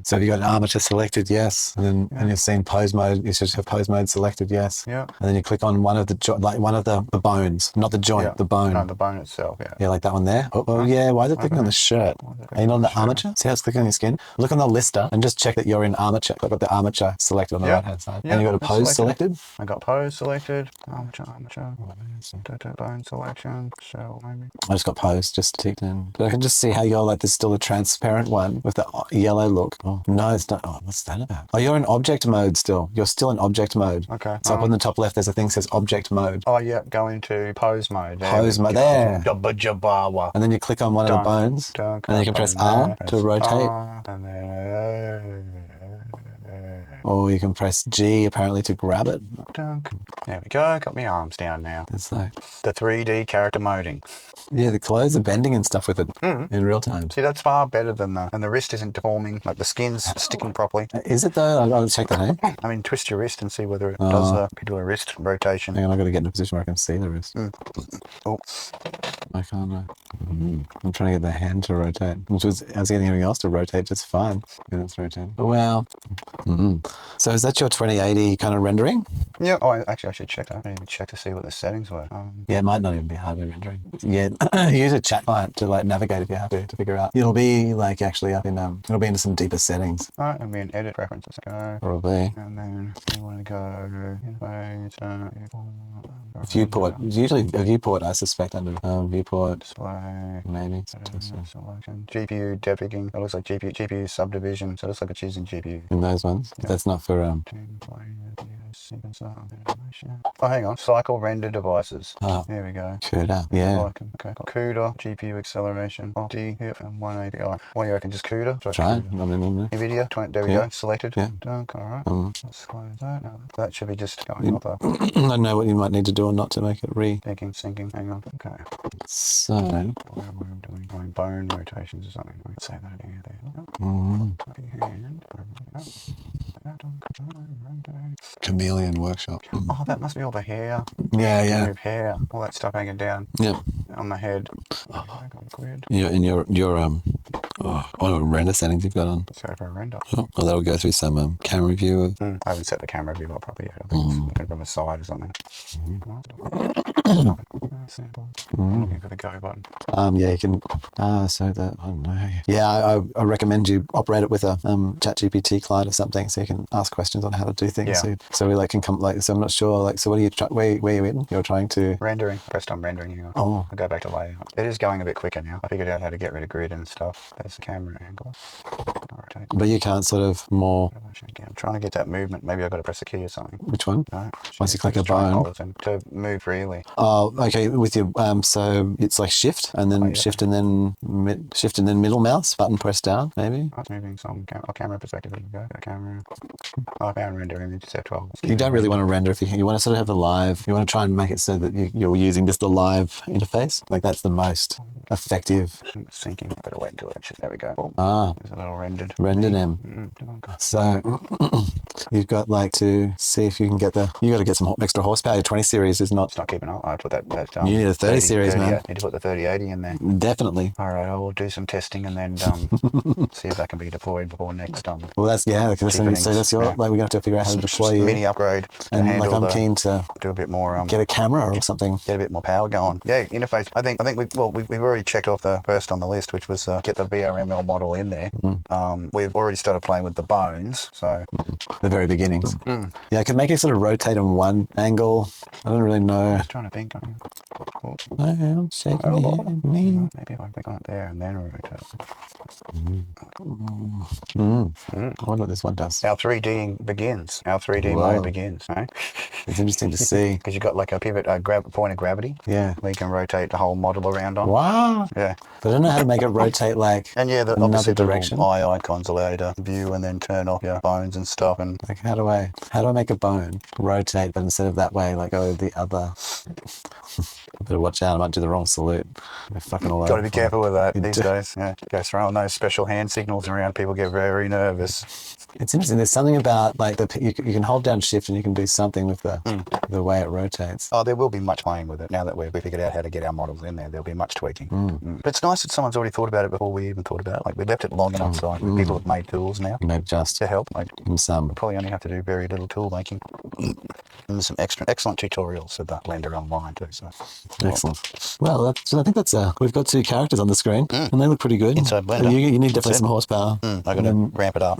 So have you got an armature selected? Yes. And then and you've seen pose mode. You should have pose mode selected. Yes. Yeah. And then you click on one of the the bones, not the joint, the bone. No, the bone itself. Yeah. Yeah, like that one there. Oh yeah. Why is it clicking on the shirt? Are you not on the armature? See how it's clicking on your skin? Look on the lister and just check that you're in armature. I've got the armature selected on the right hand side. And you got a pose selected. I got pose selected. Armature. Bone selection. So maybe. I just got pose just ticked in. But I can just see how you're like, there's still a transparent one with the yellow look. Oh, no, it's not. Oh, what's that about? Oh, you're in object mode still. You're still in object mode. Okay. So up on the top left, there's a thing that says object mode. Oh, yeah. Go into pose mode. Pose mode. There. And then you click on one of the bones. And then you can press R to rotate. And then. Or you can press G apparently to grab it. There we go. Got my arms down now. It's like the 3D character moding. Yeah, the clothes are bending and stuff with it in real time. See, that's far better than and the wrist isn't deforming, like the skin's sticking properly. Is it though? I'll check that out. I mean, twist your wrist and see whether it does a particular wrist rotation. Hang on, I've got to get in a position where I can see the wrist. Oh. I can't. I'm trying to get the hand to rotate. I was getting anything else to rotate just fine. Yeah, it's rotating. Well. So is that your 2080 kind of rendering? Yeah. Oh, I should check that. I didn't even check to see what the settings were. Yeah, it might not even be hardware rendering. Yeah, use a chat client to like navigate if you have to figure out. It'll be like actually up in it'll be into some deeper settings. All right, and we in edit preferences. Go. Probably. And then we want to go viewport. Usually a viewport, I suspect under viewport. Display. Maybe. Selection. GPU debugging. It looks like GPU subdivision. So it looks like it's using GPU. In those ones. Yeah. That's not for Oh, hang on. Cycle render devices. Oh. There we go. CUDA. Yeah. Okay. CUDA, GPU acceleration, D, and one API. What do you reckon? Just CUDA? Try it. NVIDIA. There we go. Selected. Yeah. Dunk. All right. Let's close that. No, that should be just going up. I don't know what you might need to do or not to make it syncing. Hang on. Okay. So. What am I doing? Bone rotations or something. Let's say that again. Chameleon workshop. Oh, that must be all the hair. Yeah. Move hair. All that stuff hanging down. Yep. On the head. In your Oh, what render settings you've got on? Let's go for a render. Oh, well, that'll go through some camera view of. I haven't set the camera view up properly yet. I think it's looking from the side or something. I'm looking for the go button. Yeah, you can. So that I don't know. Yeah, I recommend you operate it with a ChatGPT client or something, so you can ask questions on how to do things. Yeah. So we can come So I'm not sure. So what are you? Where are you in? You're trying to rendering. Pressed on rendering here. Oh. I'll go back to layout. It is going a bit quicker now. I figured out how to get rid of grid and stuff. There's the camera angle. Rotate. But you can't sort of more. I'm trying to get that movement. Maybe I've got to press a key or something. Which one? No. Once you click a bone. To move freely. Oh, okay. With your so it's like shift and then shift and then middle mouse button press down maybe. That's moving some camera perspective. There you go. Camera. I found render image set 12. You don't really want to render if you want to sort of have the live. You want to try and make it so that you're using just the live interface. Like that's the most effective. Syncing. Better wait until it. There we go. There's a little rendered. Rendered M. So you've got to see if you can get you got to get some extra horsepower. Your 20 series is not. It's not keeping up. I put that. You need a 30 series, man. Yeah, need to put the 3080 in there. Definitely. All right, I will do some testing and then see if that can be deployed before next. Well, that's so that's your. We're gonna have to figure out how to deploy you. Mini upgrade. And I'm keen to do a bit more. Get a camera or something. Get a bit more power going. Yeah, interface. I think we've already checked off the first on the list, which was get the VRML model in there. We've already started playing with the bones, so the very beginnings. Yeah, I could make it sort of rotate in one angle. I don't really know. I was trying to think. I'm shaking my head. Maybe if I click on it there and then rotate. I wonder what this one does. Our 3D begins. Our 3D mode begins. Right? It's interesting to see. Because you've got like a pivot, point of gravity. Yeah. Where you can rotate the whole model around on. Wow. Yeah. But I don't know how to make it rotate and the another direction. Eye icons allow you to view and then turn off your bones and stuff. And like how do I make a bone rotate, but instead of that way, go the other. I better watch out. I might do the wrong salute. They're fucking all over. Got to be careful with that these days. Yeah. Go throwing those special hand signals around. People get very nervous. It's interesting. There's something about you can hold down shift and you can do something with the way it rotates. Oh, there will be much playing with it now that we've figured out how to get our models in there. There'll be much tweaking. But it's nice that someone's already thought about it before we even thought about it. We left it long enough, so people have made tools now. Maybe just to help. Some. We probably only have to do very little tool making. And there's some excellent tutorials for the Blender online too. So excellent. Well, I think that's we've got two characters on the screen, and they look pretty good. Inside Blender. You need definitely some horsepower. I got to ramp it up.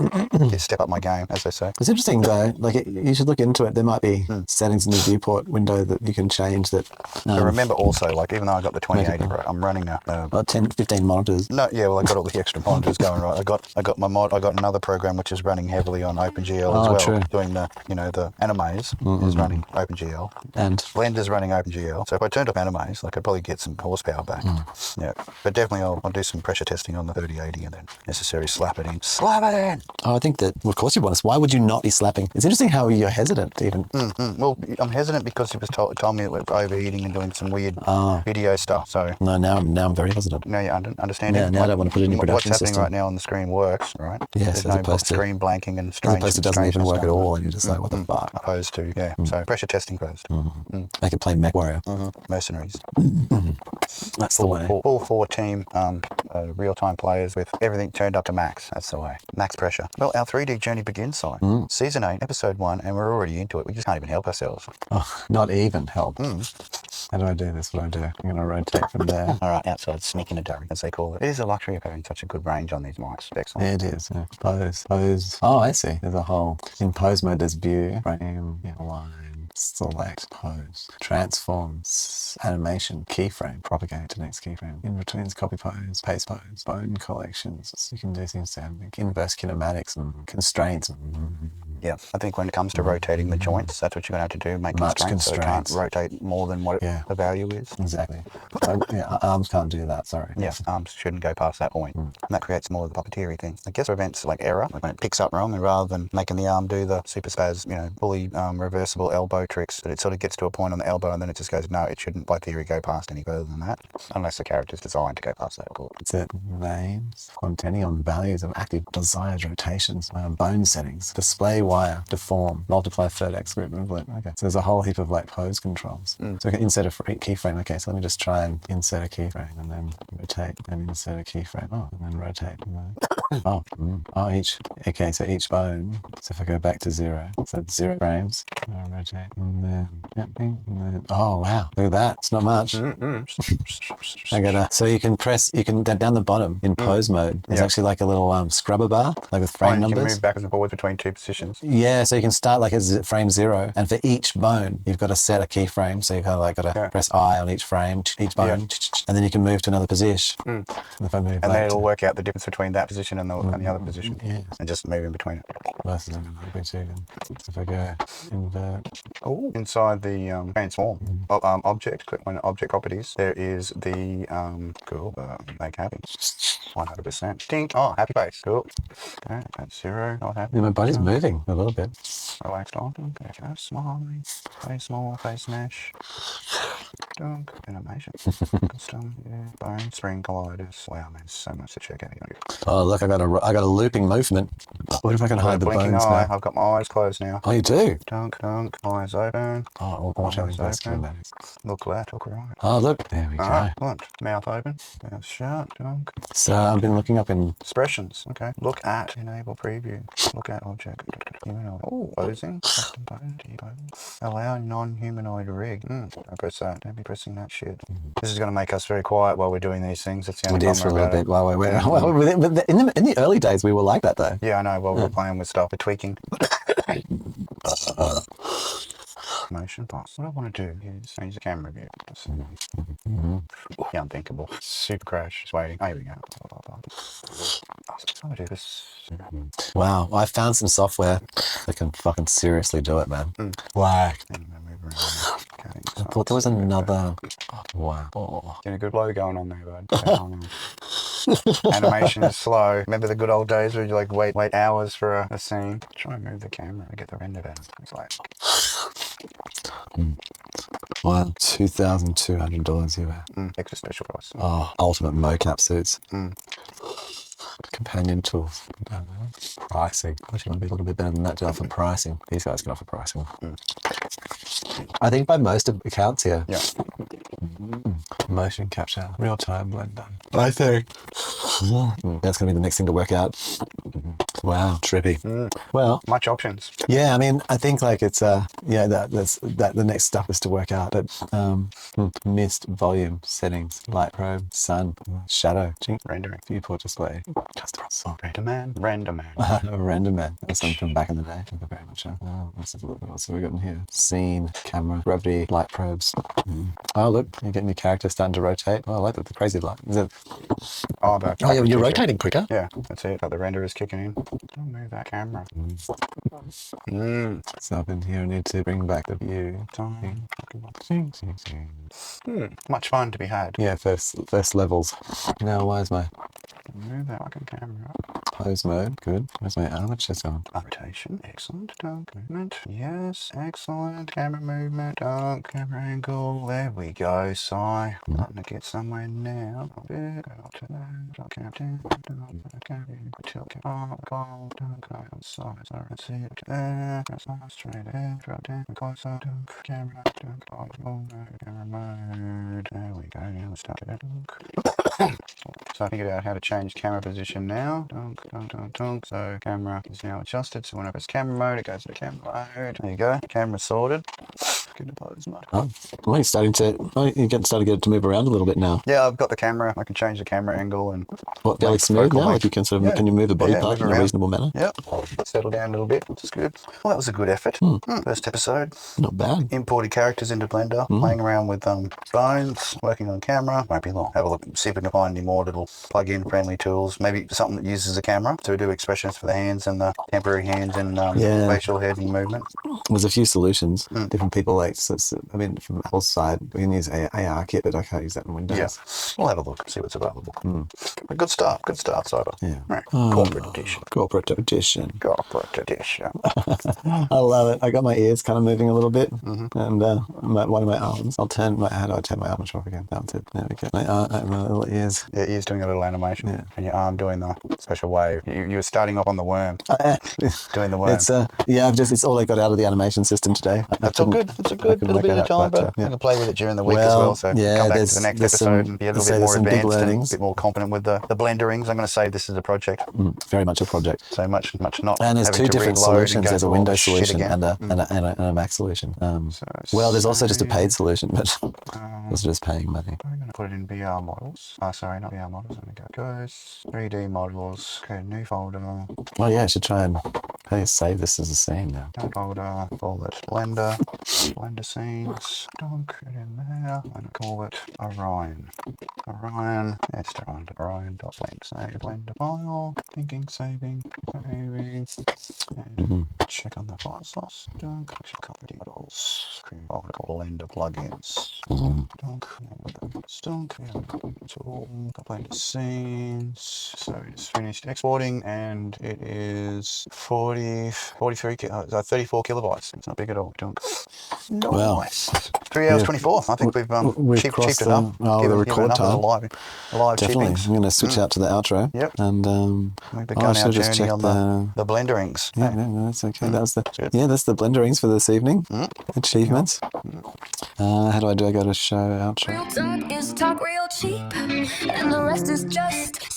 Step up my game, as they say. It's interesting though. You should look into it. There might be settings in the viewport window that you can change. That. But remember also, even though I got the 2080 Pro, I'm running a 10, 15 monitors. No, yeah. Well, I got all the extra monitors going right. I got my mod. I got another program which is running heavily on OpenGL as well. True. Doing the the animes is running OpenGL and Blender's running OpenGL. So if I turned off animes, I could probably get some horsepower back. Yeah, but definitely I'll do some pressure testing on the 3080 and then necessarily slap it in. Slap it in. Oh, I think that of course you want us. Why would you not be slapping? It's interesting how you're hesitant even. Well, I'm hesitant because it was told me it was overheating and doing some weird video stuff. So no, now I'm very hesitant. Now you understand. Yeah, now I don't want to put it in your production system. What's happening system. right now on the screen works, right? Yes, there's no screen blanking and strange. As opposed to it doesn't even work at all, and you're just like, what the fuck? Opposed to so pressure testing first. I could play Mech Warrior. Mercenaries. That's the way. All 4 team real-time players with everything turned up to max. That's the way. Max pressure. Well, our 3D journey begins, Si. Season 8, episode 1, and we're already into it. We just can't even help ourselves. Oh, not even help. How do I do this? What do I do? I'm going to rotate from there. All right, outside sneaking a durry, as they call it. It is a luxury of having such a good range on these mics. Excellent. Yeah, it is. Yeah. Pose. Oh, I see. There's a whole, in pose mode, there's view, frame, line, select, pose, transform, animation, keyframe, propagate to next keyframe, in betweens, copy pose, paste pose, bone collections. So you can do things to inverse kinematics and constraints. Yeah, I think when it comes to rotating the joints, that's what you're going to have to do, make constraints. So it can't rotate more than what the value is. Exactly. Arms can't do that, sorry. Yes, arms shouldn't go past that point. And that creates more of the puppeteery thing. I guess error, when it picks up wrong, and rather than making the arm do the super spaz, fully reversible elbow elbow tricks that it sort of gets to a point on the elbow and then it just goes, no, it shouldn't by theory go past any further than that, unless the character's designed to go past that, of course. It's it. Names. Depending on values of active desired rotations. Bone settings. Display wire. Deform. Multiply third X group movement. Okay. So there's a whole heap of like pose controls. So we can insert a keyframe. Okay. So let me just try and insert a keyframe and then rotate and insert a keyframe. Oh, and then rotate. And then, each. Okay. So each bone. So if I go back to 0, so 0 frames. I'll rotate and then, oh wow. Look at that. It's not much. I gotta. So you can press. You can down the bottom in pose mode. There's actually like a little scrubber bar, like with frame numbers. You can move backwards and forwards between 2 positions. Yeah, so you can start like as frame 0, and for each bone, you've got to set a keyframe. So you kind of like got to press I on each frame, each bone, and then you can move to another position. And if I move, and then it'll work out the difference between that position and the other position, and just move in between it. Versus if I go invert. Oh, inside the transform object, click on object properties. There is the make happy. 100%. Dink. Oh, happy face. Cool. Okay, that's 0. Not happy. Yeah, my body's moving a little bit. Relaxed on. Okay, smiling. Face small. Face mesh. Dunk. Animation. Custom. Yeah. Bone. Spring colliders. Wow, man, so much to check out here. Oh, look, I got a looping movement. What if I can hide the bones eye. now? I've got my eyes closed now. Oh, you do? Dunk. Eyes open. Oh, watch how that's good. Look left. Look right. Oh, look. There we go. Blunt. Mouth open. Mouth shut. Dunk. So I've been looking up in expressions. Okay. Look at. Enable preview. Look at object. Humanoid. Oh, posing. Custom bone. Allow non-humanoid rig. Don't press that. Don't be pressing that shit. This is going to make us very quiet while we're doing these things. That's the only for a little bit while we're but in the early days we were like that though. Yeah, I know. While we were playing with stuff, we're tweaking. Motion pass. What I want to do is change the camera view. The unthinkable. Super crash. Just waiting. Oh, here we go. I'll do this. Wow, I found some software that can fucking seriously do it, man. Whack. I thought there was another. Wow. Oh. Getting a good blow going on there, bud. Animation is slow. Remember the good old days where you like wait hours for a scene? Try and move the camera to get the render better. It's like. Wow, $2,200 US. Extra special price. Oh, ultimate mocap suits. Companion tools. Pricing. Actually, want to be a little bit better than that to offer pricing. These guys can offer pricing. I think by most of accounts here. Yeah. Motion capture, real-time blender. I think that's going to be the next thing to work out. Wow, trippy. Well, much options. Yeah, I mean, I think like it's that's the next stuff is to work out. But mist, volume, settings, light probe, sun, shadow, rendering, viewport display, custom song, render man. Render man. That's something from back in the day. Thank you very much. Let's have a look. What's we got in here? Scene, camera, gravity, light probes. Oh, look, you're getting your character starting to rotate. Oh, I like that. The crazy light. Is it? Oh, you're rotating quicker. Yeah, that's it. The render is kicking in. Don't move that camera. So up in here, I need to bring back the view. Much fun to be had. Yeah, first levels. Now, why is my move that fucking camera up? Pose mode, good. Where's my armature on? Rotation, excellent. Dunk, movement, yes, excellent. Camera movement, dunk, camera angle. There we go, sigh. Starting to get somewhere now. Go up to that. Drop camera down. Tilt camera up. Go. Dunk, go outside. Sorry, that's it. There. That's nice. Straight there. Drop down. Closer. Dunk, camera. Dunk. Oh, no. Camera mode. There we go. Now let's start it. Dunk. So I figured out how to change camera position now. Dunk, dunk, dunk, dunk. So camera is now adjusted. So when I press camera mode, it goes to camera mode. There you go. Camera sorted. Get the pose mode. Oh, well, you're starting to get it to move around a little bit now. Yeah, I've got the camera. I can change the camera angle and what, fairly smooth now? Like you can sort of can you move the body part in a reasonable manner? Yep. Settle down a little bit, which is good. Well, that was a good effort. First episode. Not bad. Imported characters into Blender, playing around with bones, working on camera. Won't be long. Have a look, see if we can find any more little plug-in friendly tools. Maybe something that uses a camera to do expressions for the hands and the temporary hands and facial head and movement. There's a few solutions. Different people like, I mean, from Apple's side, we can use AR kit, but I can't use that in Windows. Yeah, we'll have a look, see what's available. But good stuff, Cyber. Yeah. Right. Corporate edition. Corporate edition. Corporate edition. I love it. I got my ears kind of moving a little bit, and one of my arms. How do I turn my arm off again? That's it. There we go. My little ears. Your ears doing a little animation, Yeah. and your arm doing the special wave. You were starting off on the worm, doing the worm. It's it's all I got out of the animation system today. That's all good. It's a good little bit of time, but you can play with it during the week as well. So come back to the next episode and be a little bit more advanced and a bit more competent with the blenderings. I'm going to say this is a project. Very much a project. So much not. And there's two different solutions. There's a Windows solution and a Mac solution. Well, there's also just a paid solution, but it's just paying money. I'm going to put it in VR models. Sorry, not VR models. Let me go. Goes 3D models. Create a new folder. Oh yeah, I should try and save this as a scene now. Folder. Call it Blender scenes. Dunk it in there. And call it Orion. It's Orion.blend. Save Blender file. Thinking, saving. And check on the file source. Dunk. Copy models. Create folder called Blender plugins. Dunk. Tool. Blender scenes. So it's finished exporting, and it is 34 kilobytes. It's not big at all. Dunk. Nice. 3 hours 24. I think we've cheaped it up. The record time. Live Definitely. cheapings. I'm going to switch out to the outro. Yep. And We've begun our journey on the blenderings. Yeah, no, that's okay. That's the blenderings for this evening. Achievements. How do I go to show outro? Real talk is talk real cheap, and the rest is just